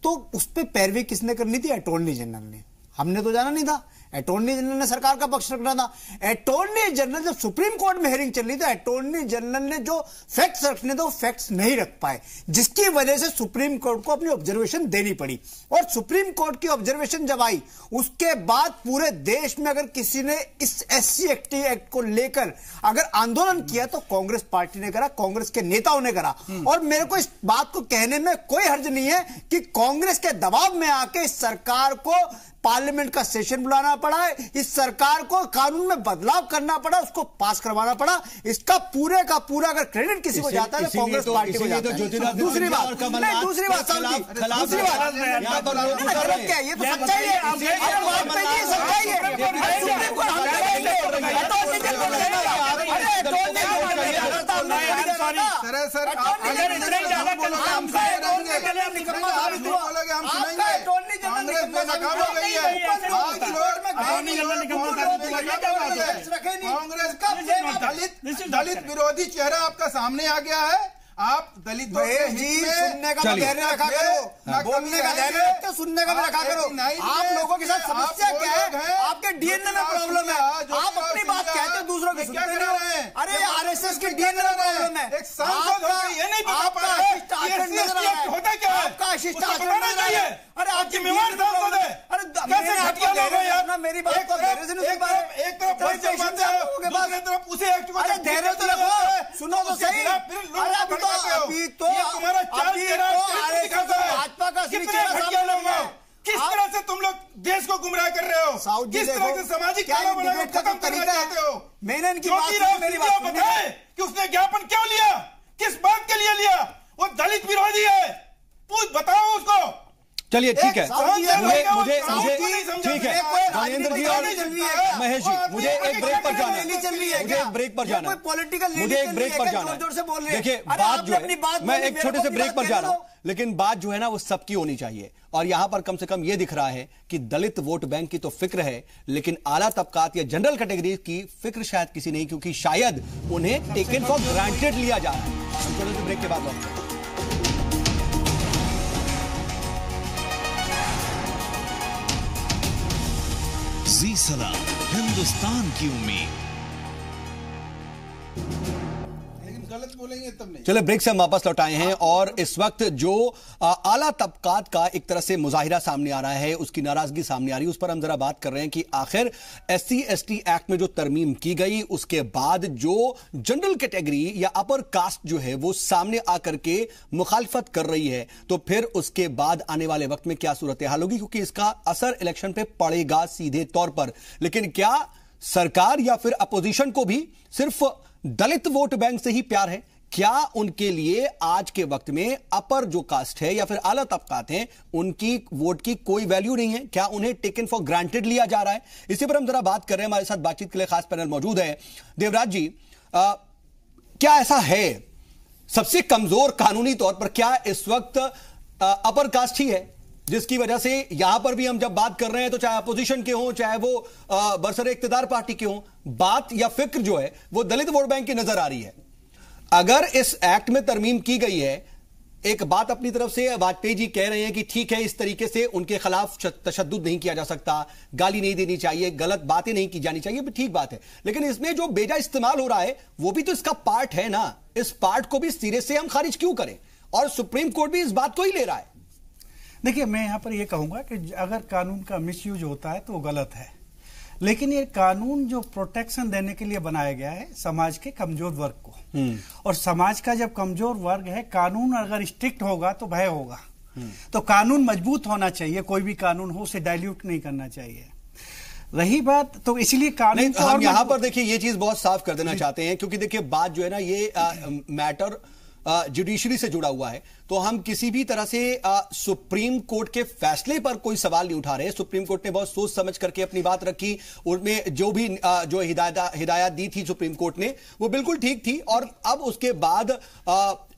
तो उस पर पैरवी किसने करनी थी? अटॉर्नी जनरल ने। हमने तो जाना नहीं था, अटॉर्नी जनरल ने सरकार का पक्ष रखना था। अटॉर्नी जनरल जब सुप्रीम कोर्ट में हियरिंग चल रही थी, अटॉर्नी जनरल ने जो फैक्ट्स रखने थे वो फैक्ट्स नहीं रख पाए, जिसकी वजह से सुप्रीम कोर्ट को अपनी ऑब्जर्वेशन देनी पड़ी। और सुप्रीम कोर्ट की ऑब्जर्वेशन जब आई उसके बाद पूरे देश में अगर किसी ने इस SC/ST एक्ट को लेकर अगर आंदोलन किया तो कांग्रेस पार्टी ने करा, कांग्रेस के नेताओं ने करा। और मेरे को इस बात को कहने में कोई हर्ज नहीं है कि कांग्रेस के दबाव में आके इस सरकार को पार्लियामेंट का सेशन बुलाना पड़ा है, इस सरकार को कानून में बदलाव करना पड़ा, उसको पास करवाना पड़ा। इसका पूरे का पूरा अगर क्रेडिट किसी को जाता है तो कांग्रेस पार्टी को जाता है। दूसरी बात क्या, ये तो सच्चाई है, सच्चाई कांग्रेस का दलित विरोधी चेहरा आपका सामने आ गया है। आप दलित सुनने का धैर्य रखा करो, बोलने का धैर्य रखते, सुनने का भी रखा करो। आप लोगों के साथ समस्या क्या है? आपके DNA में प्रॉब्लम है, आप अपनी बात कहते हैं, दूसरों की सुनते नहीं। अरे RSS के DNA में प्रॉब्लम है, होता क्या है, आपका शिष्टाचार नजर है। अरे आप जिम्मेवार मेरी बात को धैर्य से नहीं सुन पा रहे। एक तरफ दूसरी तरफ उसे एक्ट को धैर्य तो रखो, सुनो तो सही। अभी तो भाजपा का किस तरह से तुम लोग देश को गुमराह कर रहे हो, किस तरह से सामाजिक खत्म करना चाहते हो। मैंने इनकी मेरी बात बताए कि उसने ज्ञापन क्यों लिया, किस बात के लिए लिया? वो दलित विरोधी है, बताओ उसको। चलिए ठीक है, मुझे ठीक है गणेंद्र जी और महेश जी, मुझे एक ब्रेक पर जाना है, मुझे एक ब्रेक पर जाना है, मुझे एक ब्रेक पर जाना है। देखिए बात जो है, मैं एक छोटे से ब्रेक पर जा रहा हूं, लेकिन बात जो है ना वो सबकी होनी चाहिए। और यहां पर कम से कम ये दिख रहा है कि दलित वोट बैंक की तो फिक्र है, लेकिन आला तबकात या जनरल कैटेगरी की फिक्र शायद किसी नहीं, क्योंकि शायद उन्हें टेकन फॉर ग्रांटेड लिया जा रहा है। चलो ब्रेक के बाद लौटते हैं। जी सलाम, हिंदुस्तान की उम्मीद। लेकिन गलत बोलेंगे तब नहीं। चले ब्रेक से हम वापस लौट आए हैं और इस वक्त जो आला तबकात का एक तरह से मुजाहिरा सामने आ रहा है, उसकी नाराजगी सामने आ रही है, उस पर हम जरा बात कर रहे हैं कि आखिर SC/ST एक्ट में जो तरमीम की गई उसके बाद जो जनरल कैटेगरी या अपर कास्ट जो है वो सामने आकर के मुखालफत कर रही है, तो फिर उसके बाद आने वाले वक्त में क्या सूरत हाल होगी, क्योंकि इसका असर इलेक्शन पे पड़ेगा सीधे तौर पर। लेकिन क्या सरकार या फिर अपोजिशन को भी सिर्फ दलित वोट बैंक से ही प्यार है? क्या उनके लिए आज के वक्त में अपर जो कास्ट है या फिर आला तबकात हैं उनकी वोट की कोई वैल्यू नहीं है? क्या उन्हें टेकन फॉर ग्रांटेड लिया जा रहा है? इसी पर हम जरा बात कर रहे हैं। हमारे साथ बातचीत के लिए खास पैनल मौजूद है। देवराज जी, क्या ऐसा है सबसे कमजोर कानूनी तौर पर, क्या इस वक्त अपर कास्ट ही है जिसकी वजह से यहां पर भी हम जब बात कर रहे हैं तो चाहे अपोजिशन के हों चाहे वो बरसरे इख्तिदार पार्टी के हों, बात या फिक्र जो है वो दलित वोट बैंक की नजर आ रही है? अगर इस एक्ट में तरमीम की गई है, एक बात अपनी तरफ से वाजपेयी जी कह रहे हैं कि ठीक है इस तरीके से उनके खिलाफ तशद्दुद नहीं किया जा सकता, गाली नहीं देनी चाहिए, गलत बातें नहीं की जानी चाहिए, ठीक बात है, लेकिन इसमें जो बेजा इस्तेमाल हो रहा है वो भी तो इसका पार्ट है ना। इस पार्ट को भी सिरे से हम खारिज क्यों करें? और सुप्रीम कोर्ट भी इस बात को ही ले रहा है। देखिए, मैं यहां पर यह कहूंगा कि अगर कानून का मिसयूज होता है तो वो गलत है, लेकिन ये कानून जो प्रोटेक्शन देने के लिए बनाया गया है समाज के कमजोर वर्ग को, और समाज का जब कमजोर वर्ग है, कानून अगर स्ट्रिक्ट होगा तो भय होगा। तो कानून मजबूत होना चाहिए, कोई भी कानून हो उसे डाइल्यूट नहीं करना चाहिए। रही बात तो इसलिए कानून हम यहां पर देखिए ये चीज बहुत साफ कर देना चाहते हैं, क्योंकि देखिए बात जो है ना ये मैटर जुडिशरी से जुड़ा हुआ है, तो हम किसी भी तरह से सुप्रीम कोर्ट के फैसले पर कोई सवाल नहीं उठा रहे। सुप्रीम कोर्ट ने बहुत सोच समझ करके अपनी बात रखी, उनमें जो भी जो हिदायत दी थी सुप्रीम कोर्ट ने वो बिल्कुल ठीक थी, और अब उसके बाद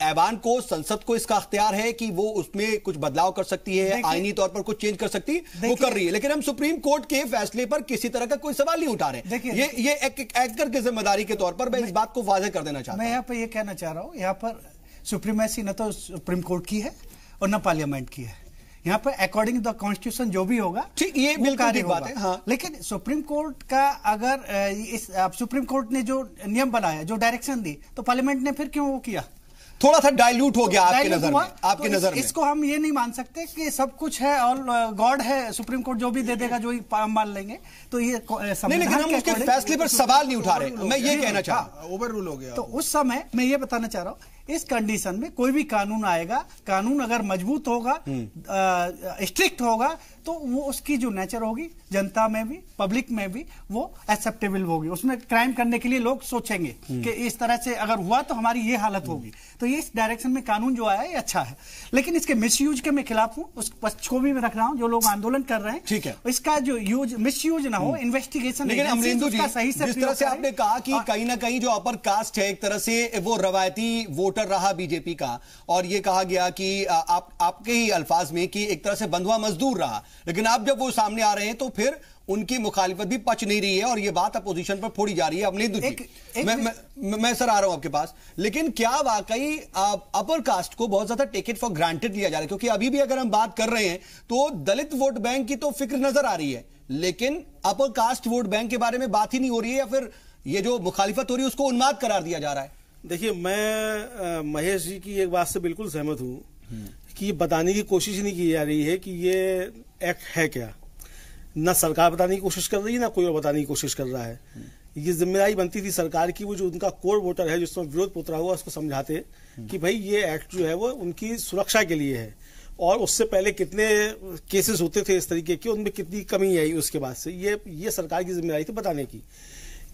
ऐवान को, संसद को इसका अख्तियार है कि वो उसमें कुछ बदलाव कर सकती है, आईनी तौर पर कुछ चेंज कर सकती है, वो कर रही है। लेकिन हम सुप्रीम कोर्ट के फैसले पर किसी तरह का कोई सवाल नहीं उठा रहे। ये एक एक्टर की जिम्मेदारी के तौर पर मैं इस बात को वाज़ेह कर देना चाहता हूं। मैं यहाँ पर यह कहना चाह रहा हूं, यहाँ पर सुप्रीमेसी न तो सुप्रीम कोर्ट की है और न पार्लियामेंट की है। यहाँ पर अकॉर्डिंग द कॉन्स्टिट्यूशन जो भी होगा ठीक, ये बिल्कुल ठीक बात है। हाँ। लेकिन सुप्रीम कोर्ट का अगर सुप्रीम कोर्ट ने जो नियम बनाया, जो डायरेक्शन दी, तो पार्लियामेंट ने फिर क्यों वो किया? थोड़ा सा डाइल्यूट हो गया आपकी नजर में, आपकी नजर में। इसको हम ये नहीं मान सकते कि सब कुछ है और गॉड है, सुप्रीम कोर्ट जो भी दे देगा जो ही मान लेंगे, तो ये नहीं, लेकिन हम उसके फैसले पर सवाल नहीं उठा रहे। मैं ये कहना चाह रहा हूं, ओवर रूल हो गया। तो उस समय मैं ये बताना चाह रहा हूं, इस कंडीशन में कोई भी कानून आएगा, कानून अगर मजबूत होगा, स्ट्रिक्ट होगा, तो वो उसकी जो नेचर होगी जनता में भी, पब्लिक में भी, वो एक्सेप्टेबल होगी। उसमें क्राइम करने के लिए लोग सोचेंगे कि इस तरह से अगर हुआ तो हमारी ये हालत होगी। तो ये इस डायरेक्शन में कानून जो आया ये अच्छा है, लेकिन इसके मिसयूज के मैं खिलाफ हूं, उस पक्ष को भी मैं रख रहा हूं जो लोग आंदोलन कर रहे हैं। ठीक है, इसका जो यूज मिसयूज ना हो, इन्वेस्टिगेशन। लेकिन अमरिंदु जी, जिस तरह से आपने कहा कि कहीं ना कहीं जो अपर कास्ट है एक तरह से वो रवायती वोटर रहा बीजेपी का, और ये कहा गया कि आपके ही अल्फाज में कि एक तरह से बंधुआ मजदूर रहा, लेकिन आप जब वो सामने आ रहे हैं तो फिर उनकी मुखालिफत भी पच नहीं रही है और ये बात अपोजिशन पर फोड़ी जा रही है। अमरिंदु जी, मैं सर आ रहा हूं आपके पास, लेकिन क्या वाकई अपर कास्ट को बहुत ज्यादा टेक इट फॉर ग्रांटेड लिया जा रहा है? क्योंकि अभी भी अगर हम बात कर रहे हैं तो दलित वोट बैंक की तो फिक्र नजर आ रही है, लेकिन अपर कास्ट वोट बैंक के बारे में बात ही नहीं हो रही है, या फिर ये जो मुखालिफत हो रही है उसको उन्माद करार दिया जा रहा है? देखिए, मैं महेश जी की एक बात से बिल्कुल सहमत हूं कि ये बताने की कोशिश नहीं की जा रही है कि ये एक्ट है क्या। ना सरकार बताने की कोशिश कर रही है, ना कोई और बताने की कोशिश कर रहा है। ये जिम्मेदारी बनती थी सरकार की, वो जो उनका कोर वोटर है जिसमें विरोध पुतरा हुआ, उसको समझाते कि भाई ये एक्ट जो है वो उनकी सुरक्षा के लिए है, और उससे पहले कितने केसेस होते थे इस तरीके के, उनमें कितनी कमी आई उसके बाद से। ये सरकार की जिम्मेदारी थी बताने की।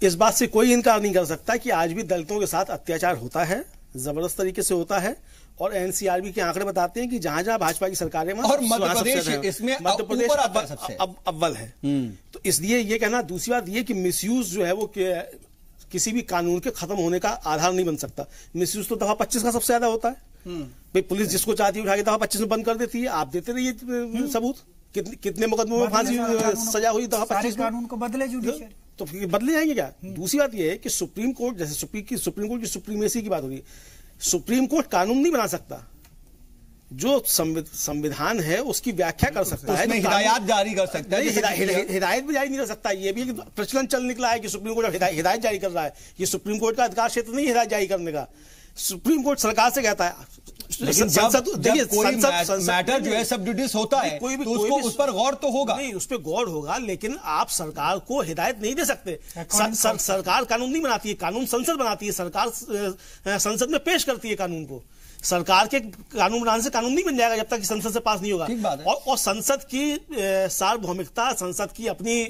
इस बात से कोई इनकार नहीं कर सकता कि आज भी दलितों के साथ अत्याचार होता है, जबरदस्त तरीके से होता है, और एनसीआरबी के आंकड़े बताते हैं कि जहां जहां भाजपा की सरकारें, और मध्य प्रदेश इसमें मध्य प्रदेश अव्वल है। तो इसलिए ये कहना। दूसरी बात ये कि मिसयूज जो है वो किसी भी कानून के खत्म होने का आधार नहीं बन सकता। मिसयूज तो दफा 25 का सबसे ज्यादा होता है। भाई पुलिस जिसको चाहती है उठा के दफा 25 में बंद कर देती है। आप देते रहिए सबूत, कितने मुकदमों में फांसी सजा हुई दफा 25 में। कानून को बदले जुडिशरी, तो बदले जाएंगे क्या? दूसरी बात यह है कि सुप्रीम कोर्ट, जैसे सुप्रीम कोर्ट की सुप्रीमेसी की बात हो रही है, सुप्रीम कोर्ट कानून नहीं बना सकता। जो संविधान है उसकी व्याख्या कर सकता है, हिदायत जारी कर सकता है। हिदायत भी जारी नहीं कर सकता। ये भी प्रचलन चल निकला है कि सुप्रीम कोर्ट हिदायत जारी कर रहा है। ये सुप्रीम कोर्ट का अधिकार क्षेत्र नहीं हिदायत जारी करने का। सुप्रीम कोर्ट सरकार से कहता है, लेकिन जब कोई मैटर जो है सब जुडिस होता है तो उसको उस पर गौर तो होगा। नहीं, उस पर गौर होगा, लेकिन आप सरकार को हिदायत नहीं दे सकते। सरकार कानून नहीं बनाती है, कानून संसद बनाती है। सरकार संसद में पेश करती है कानून को। सरकार के कानून बनाने से कानून नहीं बन जाएगा जब तक कि संसद से पास नहीं होगा। और संसद की सार्वभौमिकता, संसद की अपनी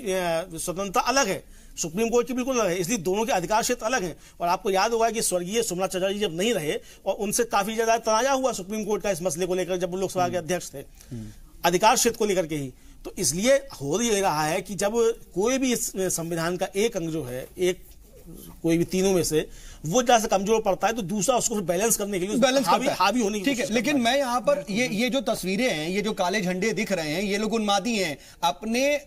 स्वतंत्रता अलग है, सुप्रीम कोर्ट की बिल्कुल अलग है। इसलिए दोनों के अधिकार क्षेत्र अलग हैं। और आपको याद होगा कि स्वर्गीय सोमनाथ चटर्जी जब नहीं रहे और उनसे काफी ज्यादा तनाजा हुआ सुप्रीम कोर्ट का इस मसले को लेकर, जब वो लोकसभा के अध्यक्ष थे, अधिकार क्षेत्र को लेकर के ही। तो इसलिए हो रहा है कि जब कोई भी संविधान का एक अंग जो है, एक कोई भी तीनों में से वो जहां से कमजोर पड़ता है तो दूसरा उसको बैलेंस करने के लिए हावी होने की। ठीक है, लेकिन मैं यहां पर ये जो तस्वीरें हैं, ये जो काले झंडे दिख रहे हैं, ये लोग उन्मादी हैं। अपने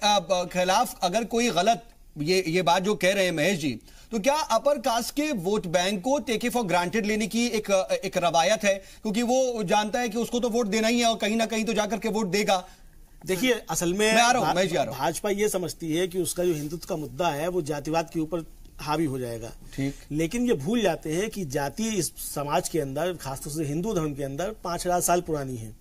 खिलाफ अगर कोई गलत ये बात जो कह रहे हैं महेश जी, तो क्या अपर कास्ट के वोट बैंक को टेक इट फॉर ग्रांटेड लेने की एक रवायत है? क्योंकि वो जानता है कि उसको तो वोट देना ही है और कहीं ना कहीं तो जाकर के वोट देगा। देखिए, असल में मैं आ रहा हूं, भाजपा ये समझती है कि उसका जो हिंदुत्व का मुद्दा है वो जातिवाद के ऊपर हावी हो जाएगा। ठीक, लेकिन ये भूल जाते हैं कि जाति इस समाज के अंदर, खासतौर से हिंदू धर्म के अंदर 5000 साल पुरानी है।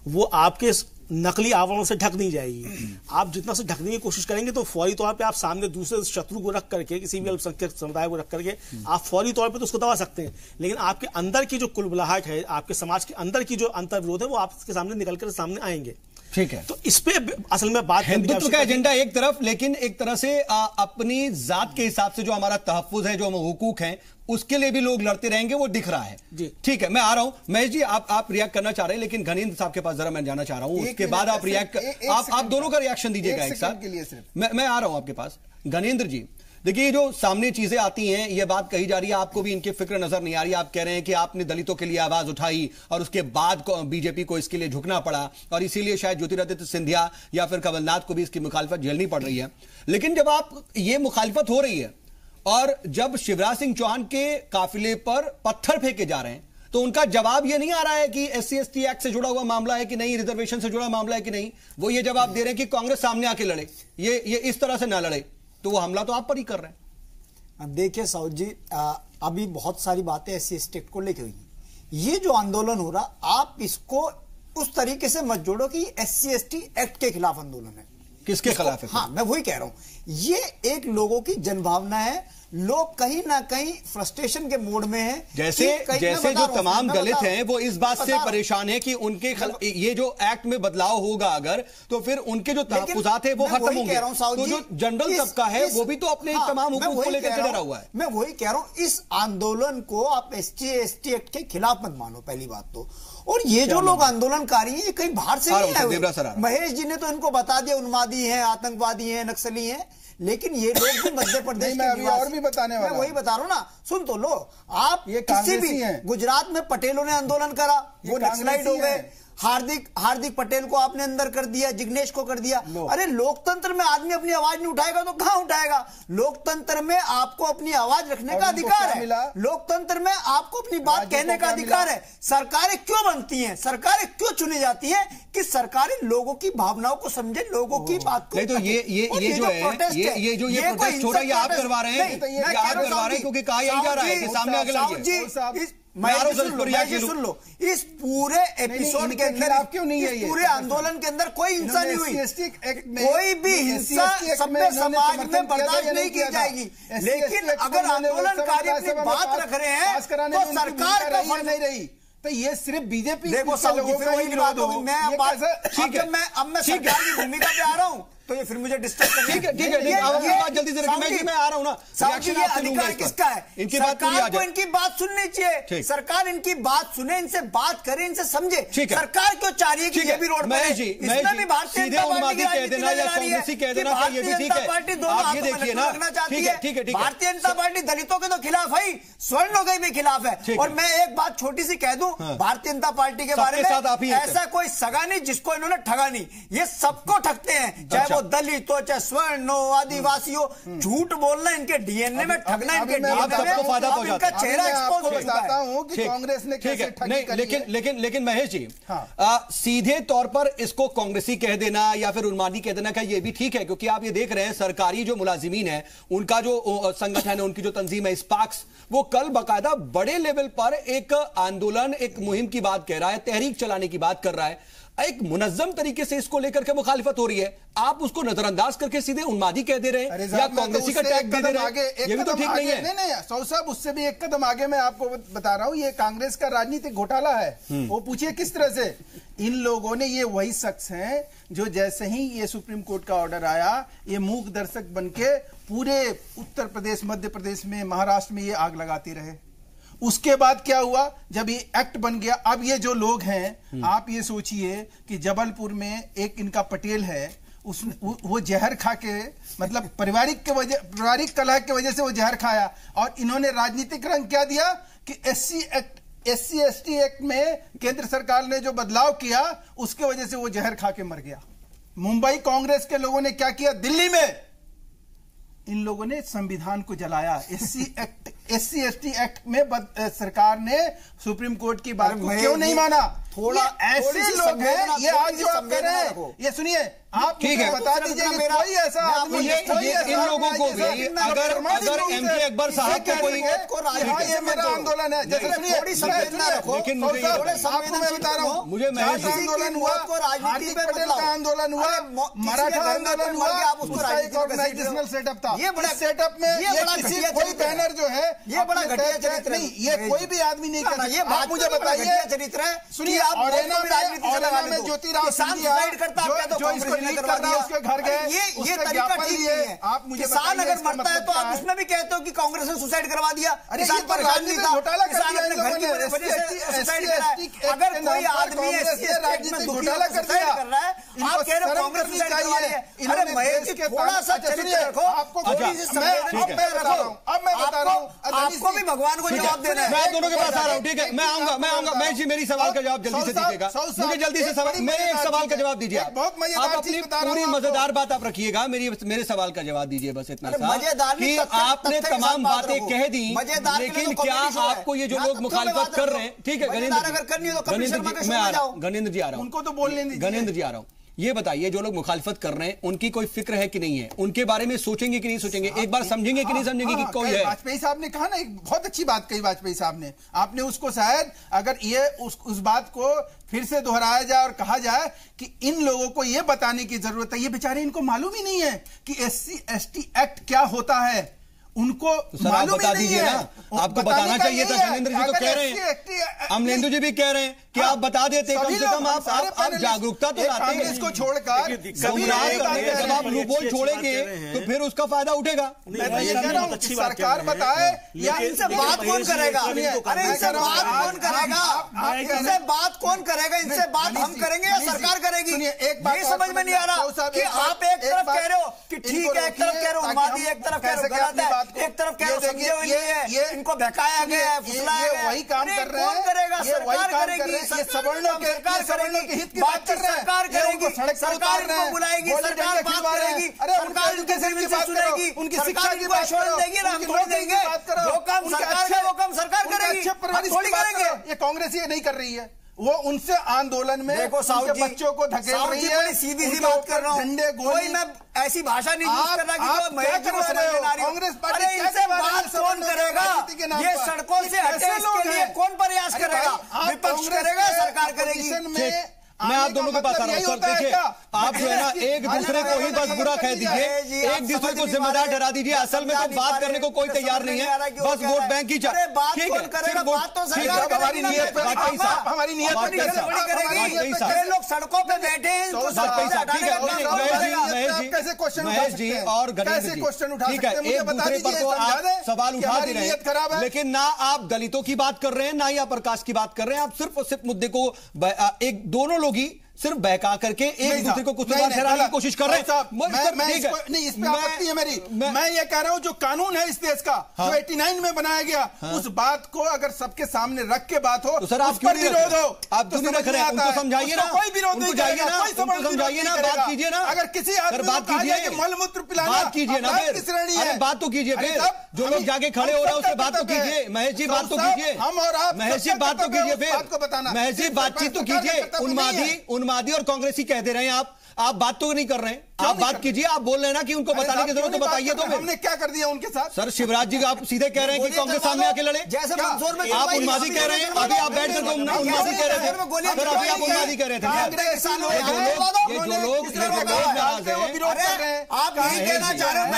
वो आपके नकली आवरणों से ढक नहीं जाएगी। आप जितना से ढकने की कोशिश करेंगे तो फौरी तौर पे आप सामने दूसरे शत्रु को रख करके, किसी भी अल्पसंख्यक समुदाय को रख करके आप फौरी तौर पे तो उसको दबा सकते हैं, लेकिन आपके अंदर की जो कुलबुलाहट है, आपके समाज के अंदर की जो अंतर्विरोध है, वो आपके सामने निकल कर सामने आएंगे। ठीक है, तो इस पे असल में बात, हिंदुत्व का एजेंडा एक तरफ, लेकिन एक तरह से अपनी जात के हिसाब से जो हमारा तहफ्फुज है, जो हुकूक हैं, उसके लिए भी लोग लड़ते रहेंगे, वो दिख रहा है जी। ठीक है, मैं आ रहा हूं महेश जी, आप रिएक्ट करना चाह रहे हैं, लेकिन घनेंद्र साहब के पास जरा मैं जाना चाह रहा हूं, उसके बाद आप रिएक्ट आप दोनों का रिएक्शन दीजिएगा एक साथ। मैं आ रहा हूं आपके पास। घनेंद्र जी, देखिए, जो सामने चीजें आती हैं, ये बात कही जा रही है, आपको भी इनकी फिक्र नजर नहीं आ रही। आप कह रहे हैं कि आपने दलितों के लिए आवाज उठाई और उसके बाद बीजेपी को इसके लिए झुकना पड़ा और इसीलिए शायद ज्योतिरादित्य सिंधिया या फिर कमलनाथ को भी इसकी मुखालिफत झेलनी पड़ रही है। लेकिन जब आप ये मुखालिफत हो रही है और जब शिवराज सिंह चौहान के काफिले पर पत्थर फेंके जा रहे हैं, तो उनका जवाब ये नहीं आ रहा है कि SC/ST एक्ट से जुड़ा हुआ मामला है कि नहीं, रिजर्वेशन से जुड़ा मामला है कि नहीं। वो ये जवाब दे रहे हैं कि कांग्रेस सामने आके लड़े, ये इस तरह से ना लड़े। तो वो हमला तो आप पर ही कर रहे हैं। देखिए साउद जी, अभी बहुत सारी बातें SC/ST एक्ट को लेकर हुई। ये जो आंदोलन हो रहा, आप इसको उस तरीके से मत जोड़ो कि SC/ST एक्ट के खिलाफ आंदोलन है। किसके खिलाफ है? हाँ, मैं वही कह रहा हूं, ये एक लोगों की जनभावना है। लोग कहीं ना कहीं फ्रस्ट्रेशन के मोड में हैं। जैसे जो तमाम दलित हैं वो इस बात से परेशान है कि उनके ये जो एक्ट में बदलाव होगा अगर, तो फिर उनके जो तहफ्फुज़ात है वो खत्म होंगे। तो जो जनरल तबका है वो भी तो अपने तमाम हुकूक को लेकर डरा हुआ है। मैं वही कह रहा हूं, इस आंदोलन को आप SC/ST एक्ट के खिलाफ मत मानो, पहली बात तो। और ये जो लोग आंदोलनकारी हैं, ये कहीं बाहर से नहीं आए। महेश जी ने तो इनको बता दिया, उन्मादी हैं, आतंकवादी हैं, नक्सली हैं, लेकिन ये लोग भी मध्य प्रदेश मैं अभी और भी बताने वाला, मैं वही बता रहा हूं ना। सुन तो लो, आप ये किसी भी गुजरात में पटेलों ने आंदोलन करा, वो नक्सलाइट हो गए। हार्दिक पटेल को आपने अंदर कर दिया, जिग्नेश को कर दिया। अरे लोकतंत्र में आदमी अपनी आवाज नहीं उठाएगा तो कहां उठाएगा? लोकतंत्र में आपको अपनी आवाज रखने का अधिकार है, लोकतंत्र में आपको अपनी बात कहने का अधिकार है। सरकारें क्यों बनती हैं, सरकारें क्यों चुनी जाती हैं? कि सरकारें लोगों की भावनाओं को समझे, लोगों की बात को। नहीं तो ये जो प्रोटेस्ट हो रहा है, ये आप करवा रहे हैं, क्योंकि कहा यही जा रहा है कि सामने आगे लड़िए। सुन लो, इस पूरे एपिसोड के अंदर आप क्यों नहीं है, इस पूरे आंदोलन के अंदर कोई हिंसा नहीं हुई, कोई भी हिंसा सभ्य समाज में बर्दाश्त नहीं की जाएगी। लेकिन अगर आंदोलनकारी अपनी बात रख रहे हैं तो सरकार का फर्ज नहीं रही। तो ये सिर्फ बीजेपी देखो, मैं सरकार की भूमिका पे आ रहा हूं तो ये फिर मुझे डिस्टर्ब करना। ठीक है, जल्दी से रखिए, मैं आ रहा हूं ना। ये अधिकार किसका है? सरकार को इनकी बात सुननी चाहिए, सरकार इनकी बात सुने, इनसे बात करे, इनसे समझे। सरकार क्यों चाह रही है कि ये भी रोड पर है? इसमें भी भारतीय जनता पार्टी कह देना या कांग्रेसी कह देना, भारतीय जनता पार्टी दोनों हाथों में रखना चाहती है। भारतीय जनता पार्टी दलितों के तो खिलाफ है, स्वर्णों के भी खिलाफ है। और मैं एक बात छोटी सी कह दूं, भारतीय जनता पार्टी के बारे में, ऐसा कोई सगा नहीं जिसको इन्होंने ठगा नहीं। ये सबको ठगते हैं, चाहे वो हो दलितों, चाहे स्वर्ण हो, आदिवासी हो, झूठ बोलना इनके डीएनए में, ठगना इनके डीएनए में, फायदा पहुंचाता है। चेहरा एक्सपोज हो चुका है कि कांग्रेस ने कैसे ठगी करी है। लेकिन महेश जी, सीधे तौर पर इसको कांग्रेसी कह देना या फिर उन्मादी कह देना का ये भी ठीक है, क्योंकि आप ये देख रहे हैं सरकारी जो मुलाजिमीन है, उनका जो संगठन है, उनकी जो तंजीम है स्पार्क्स, वो कल बाकायदा बड़े लेवल पर एक आंदोलन, एक मुहिम की बात कह रहा है, तहरीक चलाने की बात कर रहा है, एक मुनज्जम तरीके से इसको लेकर के मुखालिफत हो रही है। आप उसको नजरअंदाज करके सीधे उन्मादी कह दे रहे हैं या कांग्रेसी का टैग दे रहे हैं, ये भी तो ठीक नहीं है। नहीं सौ साहब, उससे भी एक कदम आगे मैं आपको बता रहा हूं, ये कांग्रेस का राजनीतिक घोटाला है। वो पूछिए किस तरह से इन लोगों ने, ये वही शख्स हैं जो जैसे ही ये सुप्रीम कोर्ट का ऑर्डर आया, ये मूक दर्शक बनके पूरे उत्तर प्रदेश, मध्य प्रदेश में, महाराष्ट्र में ये आग लगाते रहे। उसके बाद क्या हुआ, जब ये एक्ट बन गया, अब ये जो लोग हैं, आप ये सोचिए कि जबलपुर में एक इनका पटेल है, वो जहर खा के, मतलब पारिवारिक कलह की वजह से वो जहर खाया, और इन्होंने राजनीतिक रंग क्या दिया कि एससी एसटी एक्ट में केंद्र सरकार ने जो बदलाव किया, उसके वजह से वो जहर खा के मर गया। मुंबई कांग्रेस के लोगों ने क्या किया, दिल्ली में इन लोगों ने संविधान को जलाया। एससी एसटी एक्ट में सरकार ने सुप्रीम कोर्ट की बात को क्यों नहीं माना? थोड़ा ऐसे लोग हैं, ये आज जो आप कह रहे हैं, ये सुनिए, आप मुझे बता दीजिए कि कोई ऐसा आदमी, इन लोगों को भी अगर एमके अकबर साहब को कोई, ये मेरा आंदोलन है, जैसे लेकिन मुझे आपको मैं बता रहा हूँ, मुझे आंदोलन हुआ, हार्दिक पटेल का आंदोलन हुआ, मराठा आंदोलन हुआ, उसका एक ऑर्गेनाइजेशनल सेटअप था। इस सेटअप में कोई बैनर जो है, ये बड़ा घटिया चरित्र नहीं, ये कोई भी आदमी नहीं कर, ये बात मुझे बताइए चरित्र है। सुनिए, औरैया में ज्योतिराव सिंधिया जो इसको लीड कर रहा है, उसके घर गए, ये तरीका ठीक नहीं है। आप मुझे किसान अगर मरता है तो आप उसमें भी कहते हो कि कांग्रेस ने सुसाइड करवा दिया। किसान परेशान नहीं था, किसान अपने घर की वजह से सुसाइड कर रहा है। अगर कोई आदमी राजनीतिक घोटाला कर रहा है, आप कह रहे हो कांग्रेस सुसाइड करवा रही है। अरे महेश जी, थोड़ा सा चरित्र रखो, थोड़ी सी संवेदनशीलता रखो। अब मैं बता रहा हूँ, आपको भी भगवान को जवाब देना है। मैं दोनों के पास आ रहा हूँ, ठीक है, मैं आऊंगा महेश जी, मेरी सवाल का जवाब जल्दी से दीजिएगा, मुझे जल्दी से सवाल, मेरे एक सवाल का जवाब दीजिए। आप अपनी पूरी मजेदार बात आप रखिएगा, मेरे सवाल का जवाब दीजिए, बस इतना सा कि आपने तमाम बातें कह दी, लेकिन क्या आपको ये जो लोग मुखालिफत कर रहे हैं, ठीक है गणेंद्र जी आ रहा हूं, उनको तो बोलने दीजिए, गणेंद्र जी आ रहा हूं, ये बताइए जो लोग मुखालिफत कर रहे हैं उनकी कोई फिक्र है कि नहीं है, उनके बारे में सोचेंगे कि नहीं सोचेंगे, एक बार समझेंगे कि नहीं समझेंगे कि कोई है। वाजपेयी साहब ने कहा ना, एक बहुत अच्छी बात कही वाजपेयी साहब ने, आपने उसको शायद अगर ये उस बात को फिर से दोहराया जाए और कहा जाए कि इन लोगों को ये बताने की जरूरत है, ये बेचारे इनको मालूम ही नहीं है कि एससी एसटी एक्ट क्या होता है, उनको मालूम बता दीजिए ना, आपको बताना चाहिए था। गणेंद्र जी तो कह रहे हैं, अमलेंदु जी भी कह रहे हैं कि आप बता देते, कम से कम आप जागरूकता तो लाते हैं, इसको छोड़कर जब आप लूपहोल छोड़ेंगे तो फिर उसका फायदा उठेगा। सरकार बताए या इनसे बात कौन करेगा? अरे इनसे बात कौन करेगा? इनसे बात कौन करेगा? इनसे बात हम करेंगे या सरकार करेगी? ये समझ में नहीं आ रहा कि आप एक तरफ कह रहे हो कि ठीक है, एक तरफ कह रहे हो उन्मादी, एक तरफ कह रहे हो गलत है, एक तरफ कह रहे हो समझे हुए नहीं है, इनको बहकाया गया है, फुसलाया गया है। वही काम कर रहे हैं, कौन करेगा? सरकार करेगी, ये सवर्णों के हित की बात कर रहे हैं, सरकार करेगी, सरकार इनको बुलाएगी, सरकार बात करेगी, सरकार उनके जमीन से सुनेगी, उनकी सरकार इनको एश्योरेंस देगी ना, हम थोड़ी देंगे। जो काम सरकार का वो काम सरकार करेगी, हम थोड़ी करेंगे। ये कांग्रेस ये नहीं कर रही है, वो उनसे आंदोलन में देखो साहू जी, बच्चों को धकेल रही है। सीधी सी बात कर रहा हूँ, कोई मैं ऐसी भाषा नहीं यूज कर रहा कि महेश जी को समझ में ना रही हो। अरे इनसे बात कौन करेगा? ये सड़कों से हटे इसके लिए कौन प्रयास करेगा? विपक्ष करेगा, सरकार करेगी। मैं आप दोनों के पास आ रहा हूं। सर देखिए, आप जो है ना एक दूसरे को ही बस बुरा कह दीजिए, एक दूसरे को जिम्मेदार ठहरा दीजिए, असल में तो बात करने को कोई तैयार नहीं है, बस वोट बैंक की ठीक है, हमारी नीयत हमारी नीयत लोग सड़कों पे बैठे हैं, महेश जी और गणेश जी, ठीक है, एक दूसरे पर तो आप सवाल उठा दे रहे हैं, लेकिन ना आप दलितों की बात कर रहे हैं, ना ही आप प्रकाश की बात कर रहे हैं, आप सिर्फ और सिर्फ मुद्दे को एक दोनों लोग ही सिर्फ बहका करके एक दूसरे को कुछ ठहराने की कोशिश कर रहे हैं। नहीं, इस पे आपत्ति है मेरी। मैं ये कह रहा हूं जो कानून है इस देश का, जो 89 में बनाया गया, उस बात को अगर सबके सामने रख के बात हो, सर आप क्यों विरोध हो? आप क्यों नहीं रख रहे हैं? उनको समझाइए ना, कोई विरोध नहीं करेगा, कोई समझाइए ना, बात कीजिए ना। अगर किसी आदमी को कहा जाए कि मलमूत्र पिलाना, बात कीजिए ना, फिर बात तो कीजिए। फिर जो लोग जाके खड़े हो रहे हैं उससे बात तो कीजिए। महेश जी बात तो कीजिए, हम और आप महेश जी बात तो कीजिए। फिर बात को बताना, महेश जी बातचीत तो कीजिए। उन्मादी और कांग्रेसी कहते रहे आप बात तो नहीं कर रहे हैं। आप बात कीजिए, आप बोल रहे हैं ना कि उनको बताने की जरूरत, तो बताइए। तो हमने क्या कर दिया उनके साथ? सर शिवराज जी आप सीधे कह रहे हैं कि कांग्रेस सामने आके लड़े, जैसे मंदसौर में आप उन्मादी कह रहे हैं। अभी आप बैठ कर उन्मादी कह रहे थे, सर अभी आप उन्मादी कह रहे थे। ये जो लोग नाराज हैं, आप यही कहना चाह रहे हैं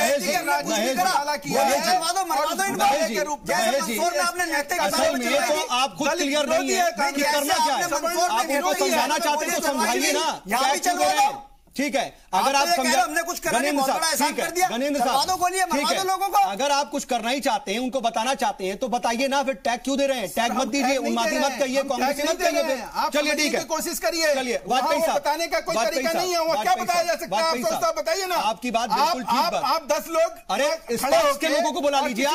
असल में तो आप खुद क्लियर नहीं है कि करना क्या है। आप उनको समझाना चाहते हैं तो समझाइए ना। ठीक है, अगर आप हमने कुछ गणेंद्र साहब, गणेंद्र साहब, अगर आप कुछ करना ही चाहते हैं, उनको बताना चाहते हैं तो बताइए ना। फिर टैग क्यों दे रहे हैं? टैग मत दीजिए, उन्मादी मत कहिए, कांग्रेस मत कहिए। चलिए ठीक है, कोशिश करिए। चलिए वाजपेयी साहब, बताने का कोई तरीका नहीं है, वो क्या बताया जा सकता है? बताइए ना। आपकी बात बिल्कुल ठीक। आप 10 लोग, अरे इस के लोगों को बुला लीजिए।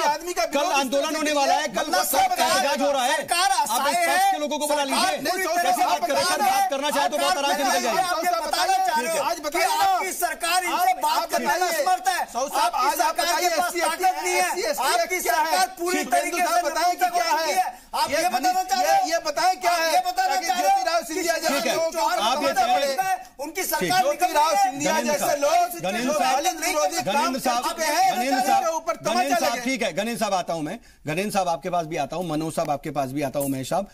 कल आंदोलन होने वाला है, कल एहतजाज हो रहा है, आप इस के लोगों को बुला लीजिए। कैसे बात करना चाहे तो बात आराम से निकल जाएगी। आज बताइए, आपकी सरकार इनसे बात करने में असमर्थ है। आपकी सरकार के पास ताकत नहीं है। आपकी सरकार पूरी तरीके से बताएं कि क्या है। आप ये बताना चाह रहे हैं? ये बताएं क्या है? ये बताना चाह रहे हैं? ज्योतिराव सिंधिया जैसे लोग, आप ये कह रहे हैं उनकी सरकार ज्योतिराव सिंधिया जैसे लोग, गणेंद्र साहब ठीक है, गणेंद्र साहब आता हूं मैं, गणेंद्र साहब आपके पास भी आता हूं, मनोज साहब आपके पास भी आता हूं। महेश साहब,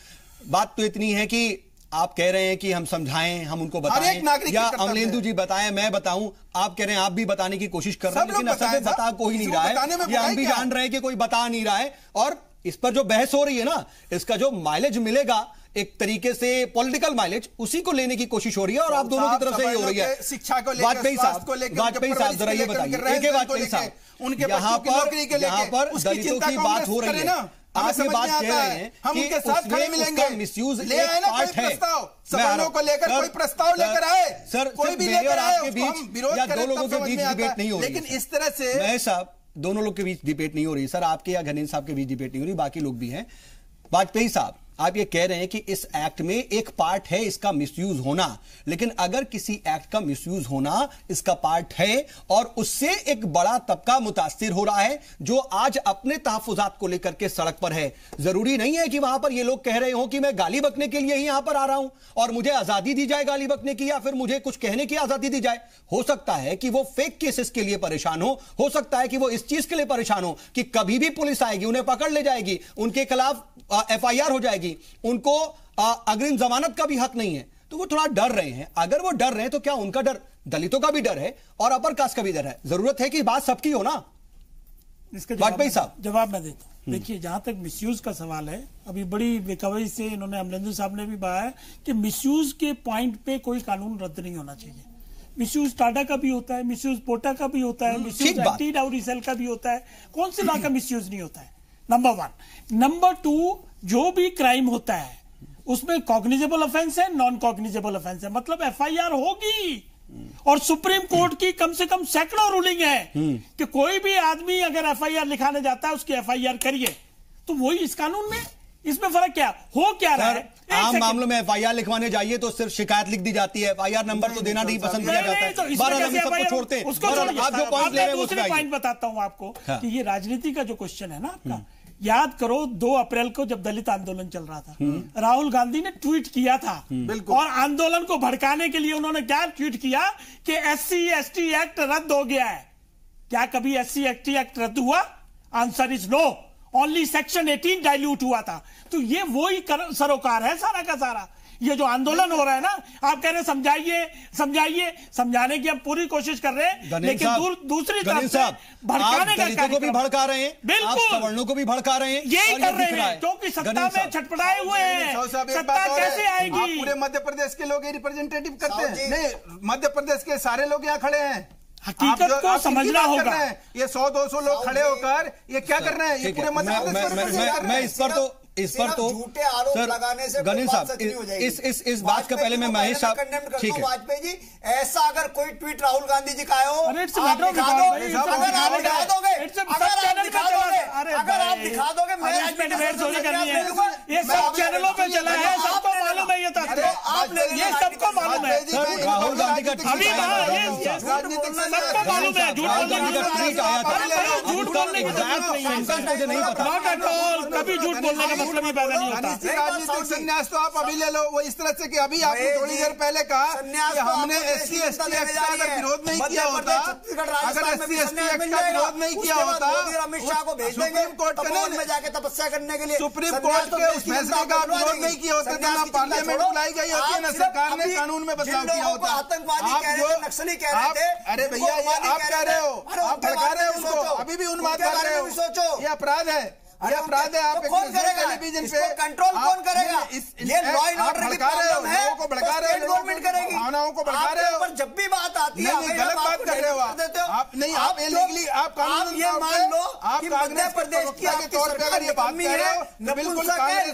बात तो इतनी है कि आप कह रहे हैं कि हम समझाएं, हम उनको बताएं, या अमलेंदु जी बताएं, मैं बताऊं। आप कह रहे हैं आप भी बताने की कोशिश कर रहे हैं, लेकिन असल में बता कोई नहीं रहा है। ये हम भी जान रहे हैं कि कोई बता नहीं रहा है। और इस पर जो बहस हो रही है ना, इसका जो माइलेज मिलेगा एक तरीके से पॉलिटिकल माइलेज, उसी को लेने की कोशिश हो रही है। और आप दोनों की तरफ से ये हो रही है। शिक्षा को लेकर, वाजपेयी साहब जरा ये बताइए, वाजपेयी साहब, यहाँ पर दलितों की बात हो रही है, आप ये बात कह रहे हैं हम उनके साथ खड़े मिलेंगे, मिसयूज ले आए ना कोई प्रस्ताव, सवालों को लेकर कोई प्रस्ताव लेकर आए, सर कोई भी लेकर आए, आपके बीच या दो लोगों के बीच डिबेट नहीं हो रही। लेकिन इस तरह से मैं साहब, दोनों लोग के बीच डिबेट नहीं हो रही सर, आपके या गणेंद्र साहब के बीच डिबेट नहीं हो रही, बाकी लोग भी हैं। वाजपेयी साहब, आप ये कह रहे हैं कि इस एक्ट में एक पार्ट है इसका मिसयूज होना, लेकिन अगर किसी एक्ट का मिसयूज होना इसका पार्ट है और उससे एक बड़ा तबका मुतासिर हो रहा है जो आज अपने तहफुजात को लेकर के सड़क पर है। जरूरी नहीं है कि वहां पर ये लोग कह रहे हो कि मैं गाली बकने के लिए ही यहां पर आ रहा हूं और मुझे आजादी दी जाए गाली बकने की, या फिर मुझे कुछ कहने की आजादी दी जाए। हो सकता है कि वो फेक केसेस के लिए परेशान हो सकता है कि वो इस चीज के लिए परेशान हो कि कभी भी पुलिस आएगी, उन्हें पकड़ ले जाएगी, उनके खिलाफ FIR हो जाएगी, उनको अग्रिम जमानत का भी हक नहीं है, तो वो थोड़ा डर रहे हैं। अगर वो डर रहे हैं तो क्या उनका डर दलितों का भी डर है और अपर कास्ट का भी डर है? जरूरत है कि बात सबकी हो ना। इसका वाजपेयी साहब जवाब मैं देता हूं। देखिए, जहां तक मिसयूज का सवाल है, अभी बड़ी बेकवरी से इन्होंने, अमलेंदु साहब ने भी बताया कि मिसयूज के पॉइंट पे कोई कानून रद्द नहीं होना चाहिए। मिसयूज टाटा का भी होता है, मिसयूज पोटा का भी होता है, मिसयूज एंटी डाउरी सेल का भी होता है। कौन सी लॉ का मिसयूज नहीं होता है? नंबर 1। नंबर 2, जो भी क्राइम होता है उसमें कॉग्निजेबल ऑफेंस है, नॉन कॉग्निजेबल ऑफेंस है, मतलब FIR होगी। और सुप्रीम कोर्ट की कम से कम सैकड़ों रूलिंग है कि कोई भी आदमी अगर FIR लिखाने जाता है उसकी FIR करिए। तो वही इस कानून में, इसमें फर्क क्या हो क्या रहा है? आम मामलों में FIR लिखवाने जाइए तो सिर्फ शिकायत लिख दी जाती है, FIR नंबर तो देना नहीं पसंद किया जाता है। सबको छोड़ते हैं। आप जो पॉइंट ले रहे हैं दूसरे पॉइंट बताता हूं आपको कि ये राजनीति का जो क्वेश्चन है ना आपका, याद करो 2 अप्रैल को जब दलित आंदोलन चल रहा था, राहुल गांधी ने ट्वीट किया था और आंदोलन को भड़काने के लिए उन्होंने क्या ट्वीट किया कि SC/ST एक्ट रद्द हो गया है। क्या कभी SC/ST एक्ट रद्द हुआ? Answer is no, only section 18 dilute हुआ था। तो ये वही सरोकार है सारा का सारा। ये जो आंदोलन हो रहा है ना, आप कह रहे हैं समझाइए, समझाने की हम पूरी कोशिश कर रहे हैं, लेकिन दूसरी तरफ से भड़काने का दलितों को भी भड़का रहे हैं, बिल्कुल सवर्णों को भी भड़का रहे हैं, यही कर रहे हैं क्योंकि सत्ता में छटपटाए हुए हैं। सत्ता कैसे आएगी? पूरे मध्य प्रदेश के लोग रिप्रेजेंटेटिव करते हैं? नहीं, मध्य प्रदेश के सारे लोग यहाँ खड़े हैं, हकीकत को समझना होगा। ये 100-200 लोग खड़े होकर ये क्या कर रहे हैं? ये पूरे मध्य प्रदेश। मैं इस पर तो इस पर तो झूठे आरोप लगाने से गणेश साहब इस बात का पहले मैं महेश साहब ठीक है वाजपेयी जी, ऐसा अगर कोई ट्वीट राहुल गांधी जी का हो, अगर आप दिखा दोगे मैं ये सब चैनलों पे चला है, सबको मालूम है ये तथ्य, ये सबको मालूम है। राहुल गांधी का अभी सबको मालूम है, झूठ बोलने की जरूरत नहीं है, नहीं पता, कभी झूठ बोलने का मतलब ही पैदा नहीं होता। राजनीतिक संन्यास तो आप अभी ले लो, वो इस तरह से कि अभी आपने थोड़ी देर पहले कहा कि हमने SC ST एक्ट का अगर विरोध नहीं किया होता, अगर SC ST एक्ट का विरोध नहीं किया होता, अमित शाह को भेज देंगे सुप्रीम कोर्ट में जाके तपस्या करने के लिए, सुप्रीम कोर्ट के उस फैसले का विरोध नहीं किया होता तो ना पार्लियामेंट बुलाई गई होती है, ना सरकार ने कानून में बदलाव किया होता। आतंकवादी कह रहे थे, नक्सली कह रहे थे, अरे भैया ये आप कह रहे हो, आप भड़का रहे हो उनको, अभी भी उन्माद कर रहे हो, सोचो ये अपराध है, ये अपराध है। आप कौन करेगा टेलीविजन पे कंट्रोल, कौन करेगा? ये लॉ एंड ऑर्डर की प्रॉब्लम है, लोगों को भड़का रहे हो, गवर्नमेंट करेगी, भावनाओं को भड़का रहे हो। पर जब भी बात आती है गलत बात कर रहे हो आप नहीं, आप इलीगली आप कानून ये मान लो आप कि मध्य प्रदेश की के तौर पे अगर ये बात कर रहे हो बिल्कुल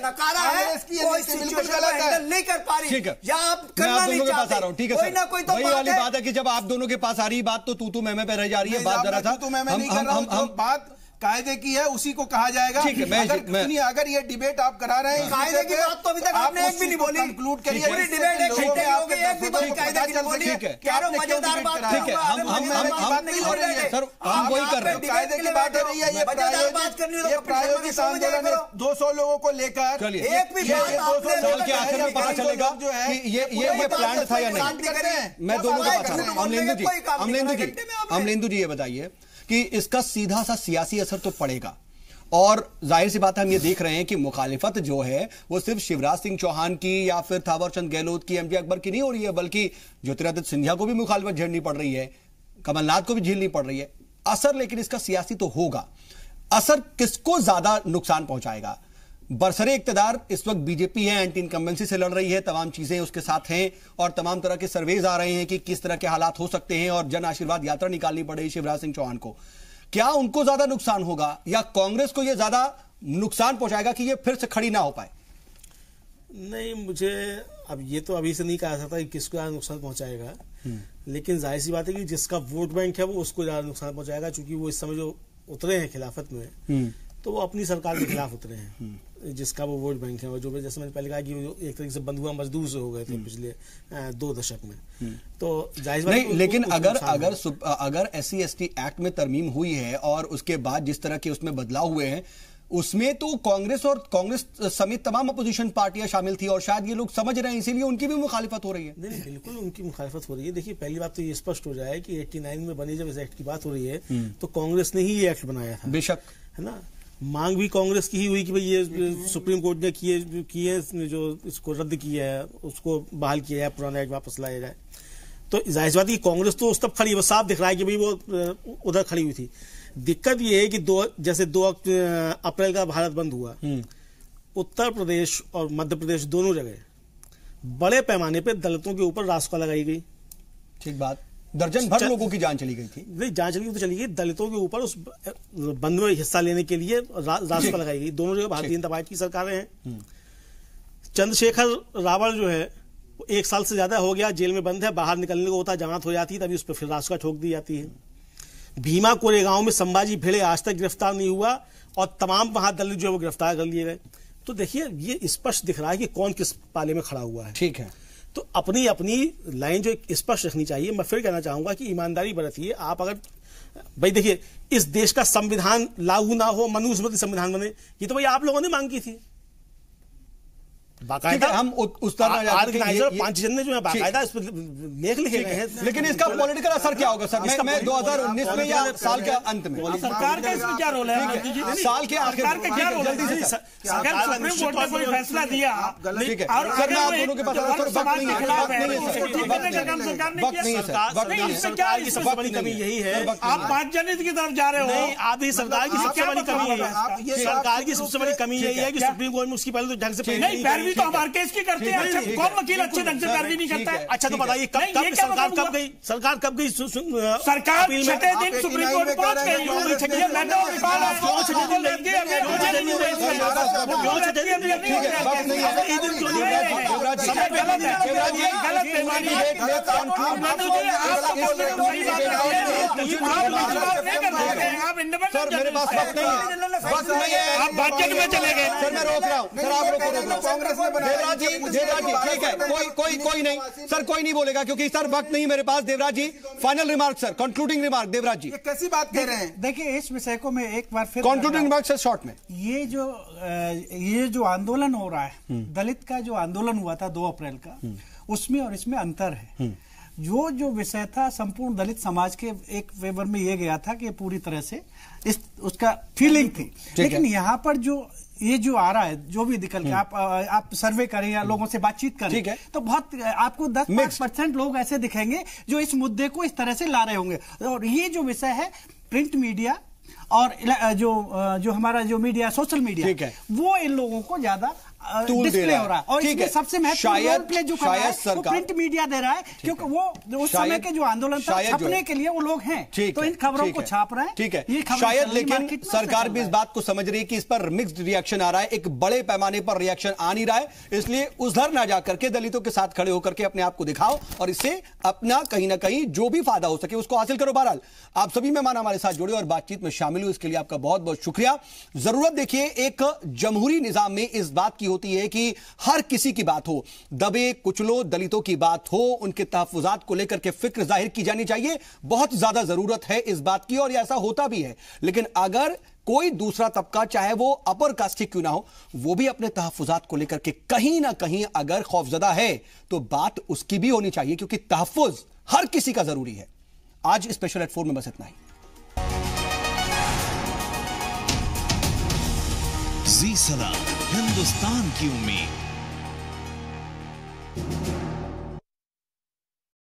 नकारा है, कोई सिचुएशन हैंडल नहीं कर पा रही, ठीक है, या आप मैं आप दोनों के पास आ रहा हूँ, ठीक है कोई ना कोई तो वही वाली बात है कि जब आप दोनों के पास आ रही बात तो तू मैं पे रह जा रही है बात, जरा सा हम बात कायदे की है उसी को कहा जाएगा। ठीक है, अगर ये डिबेट आप करा रहे हैं कायदे की बात तो अभी तक आपने एक भी नहीं बोली, कंक्लूड करिए, पूरी डिबेट एक घंटे की हो गई, एक भी बात कायदे की नहीं बोली। क्या मजेदार बात, ठीक है, हम वही कर रहे हैं, कायदे की बात हो रही है, ये प्रायोगिक आंदोलन 200 लोगों को लेकर एक भी साल के आखिर में पता चलेगा कि ये प्लान था या नहीं। मैं दोनों के पास आ रहा हूँ, अमलेंदु जी ये बताइए कि इसका सीधा सा सियासी असर तो पड़ेगा, और जाहिर सी बात है हम ये देख रहे हैं कि मुखालिफत जो है वो सिर्फ शिवराज सिंह चौहान की या फिर थावरचंद गहलोत की, MJ अकबर की नहीं हो रही है, बल्कि ज्योतिरादित्य सिंधिया को भी मुखालिफत झेलनी पड़ रही है, कमलनाथ को भी झेलनी पड़ रही है। असर लेकिन इसका सियासी तो होगा। असर किसको ज्यादा नुकसान पहुंचाएगा? बरसरे इक्तदार इस वक्त बीजेपी है, एंटी इनकम्बेंसी से लड़ रही है, तमाम चीजें उसके साथ हैं और तमाम तरह के सर्वेज आ रहे हैं कि किस तरह के हालात हो सकते हैं और जन आशीर्वाद यात्रा निकालनी पड़ेगी शिवराज सिंह चौहान को। क्या उनको ज्यादा नुकसान होगा या कांग्रेस को यह ज्यादा नुकसान पहुंचाएगा कि ये फिर से खड़ी ना हो पाए? नहीं, मुझे अब ये तो अभी से नहीं कहा सकता कि किसको ज्यादा नुकसान पहुंचाएगा, लेकिन जाहिर सी बात है कि जिसका वोट बैंक है वो उसको ज्यादा नुकसान पहुंचाएगा, क्योंकि वो इस समय जो उतरे हैं खिलाफत में तो वो अपनी सरकार के खिलाफ उतरे हैं, जिसका वो वोट बैंक है, और जो जैसे मैंने पहले कहा कि एक तरीके से बंधुआ मजदूर से हो गए थे पिछले 2 दशक में, तो जाहिर नहीं, लेकिन अगर SC ST एक्ट में तरमीम हुई है और उसके बाद जिस तरह के उसमें बदलाव हुए हैं उसमें तो कांग्रेस समेत तमाम अपोजिशन पार्टियां शामिल थी और शायद ये लोग समझ रहे हैं, इसीलिए उनकी भी मुखालिफत हो रही है। नहीं, बिल्कुल उनकी मुखालिफत हो रही है। देखिए, पहली बात तो ये स्पष्ट हो जाए कि 89 में बनी जब इस एक्ट की बात हो रही है तो कांग्रेस ने ही ये एक्ट बनाया था, बेशक, है ना। मांग भी कांग्रेस की ही हुई कि भाई ये सुप्रीम कोर्ट ने किए जो इसको रद्द किया है उसको बहाल किया है, पुराना एक्ट वापस लाया जाए। तो जाहिर बात है कि कांग्रेस तो उस तब खड़ी, वो साफ दिख रहा है कि भाई वो उधर खड़ी हुई थी। दिक्कत ये है कि 2 अप्रैल का भारत बंद हुआ, उत्तर प्रदेश और मध्य प्रदेश दोनों जगह बड़े पैमाने पे दलितों के ऊपर रासुका लगाई गई। ठीक बात, दर्जन भर लोगों की जान चली गई थी। नहीं, जान चली गई तो चली गई, दलितों के ऊपर उस बंद में हिस्सा लेने के लिए रासुका लगाई गई। दोनों जगह भारतीय जनता पार्टी की सरकारें हैं। चंद्रशेखर रावल जो है 1 साल से ज्यादा हो गया जेल में बंद है, बाहर निकलने को होता जमानत हो जाती है तभी उस पर फिर रासुका ठोक दी जाती है। भीमा कोरेगांव में संभाजी भिड़े आज तक गिरफ्तार नहीं हुआ और तमाम वहां दलित जो है वो गिरफ्तार कर लिए गए। तो देखिए, ये स्पष्ट दिख रहा है कि कौन किस पाले में खड़ा हुआ है। ठीक है, तो अपनी अपनी लाइन जो स्पष्ट रखनी चाहिए। मैं फिर कहना चाहूंगा कि ईमानदारी बरतिए। आप अगर भाई देखिए, इस देश का संविधान लागू ना हो, मनुस्मृति संविधान बने, ये तो भाई आप लोगों ने मांग की थी बाकायदा। हम उस तरह ऑर्गेनाइजर 5 जन ने जो है बाकायदा इस पर लेख लिखे गए हैं। लेकिन इसका पॉलिटिकल असर क्या होगा सर? मैं 2019 में या साल के अंत में? सरकार का इसमें क्या रोल है? साल के आखिर सरकार का क्या रोल है? अगर सुप्रीम कोर्ट ने कोई फैसला दिया और सर मैं आप दोनों के पास समाज के खिलाफ है, ठीक करने का काम सरकार ने किया। सरकार की सबसे बड़ी कमी यही है, आप 5 जनहित की तरफ जा रहे हो। नहीं, आप ही सरकार की सबसे बड़ी कमी है, सरकार की सबसे बड़ी कमी यही है कि सुप्रीम कोर्ट में उसकी पहले तो ढंग से पैरवी तो हमारे केस की करते हैं। अच्छा, कौन वकील अच्छे ढंग से पैरवी नहीं करता है? अच्छा, तो बताइए सरकार कब गई? सरकार छठे दिन सुप्रीम कोर्ट पहुंच गई। सर मेरे पास वक्त नहीं है, आप बजट में चले गए। सर मैं रोक रहा हूँ, सर आप रोक देवराज जी, ठीक है, कोई नहीं सर, कोई नहीं बोलेगा क्योंकि सर वक्त नहीं मेरे पास। Devraj ji final remark sir, concluding remark Devraj ji. कैसी बात कह रहे हैं? देखिए इस विषय को मैं एक बार फिर कंक्लूडिंग रिमार्क सर शॉर्ट में। ये जो आंदोलन हो रहा है, दलित का जो आंदोलन हुआ था 2 अप्रैल का, उसमें और इसमें अंतर है। जो विषय था संपूर्ण दलित समाज के एक फेवर में ये गया था कि पूरी तरह से उसका फीलिंग थी। लेकिन यहाँ पर जो आ रहा है, जो भी निकल के आप सर्वे करें या लोगों से बातचीत करें, तो बहुत आपको 10% लोग ऐसे दिखेंगे जो इस मुद्दे को इस तरह से ला रहे होंगे। और ये जो विषय है प्रिंट मीडिया और जो हमारा जो मीडिया, सोशल मीडिया, वो इन लोगों को ज्यादा डिस्प्ले हो रहा है। और इसमें सबसे महत्वपूर्ण रोल प्ले जो कर रहा है वो प्रिंट मीडिया दे रहा है, क्योंकि वो उस समय के जो आंदोलन था छपने के लिए वो लोग हैं, तो इन खबरों को छाप रहे हैं। ठीक है, शायद लेकिन सरकार भी इस बात को समझ रही है कि इस पर मिक्स्ड रिएक्शन आ रहा है, एक बड़े पैमाने पर रिएक्शन आ नहीं रहा है, इसलिए उधर ना जाकर के दलितों के साथ खड़े होकर के अपने आप को दिखाओ और इससे अपना कहीं ना कहीं जो भी फायदा हो सके उसको हासिल करो। बहरहाल आप सभी मेहमान हमारे साथ जुड़े और बातचीत में शामिल हुए, इसके लिए आपका बहुत बहुत शुक्रिया। जरूरत देखिए एक जमहूरी निजाम में इस बात की होती है कि हर किसी की बात हो, दबे कुचलो दलितों की बात हो, उनके तहफ्फुजात को लेकर के फिक्र जाहिर की जानी चाहिए। बहुत ज्यादा जरूरत है इस बात की और ऐसा होता भी है। लेकिन अगर कोई दूसरा तबका, चाहे वो अपर कास्ट क्यों ना हो, वो भी अपने तहफ्फुजात को लेकर के कहीं ना कहीं अगर खौफजदा है तो बात उसकी भी होनी चाहिए, क्योंकि तहफ्फुज हर किसी का जरूरी है। आज स्पेशल एट 4 में बस इतना ही। जी सलाम, हिंदुस्तान की उम्मीद।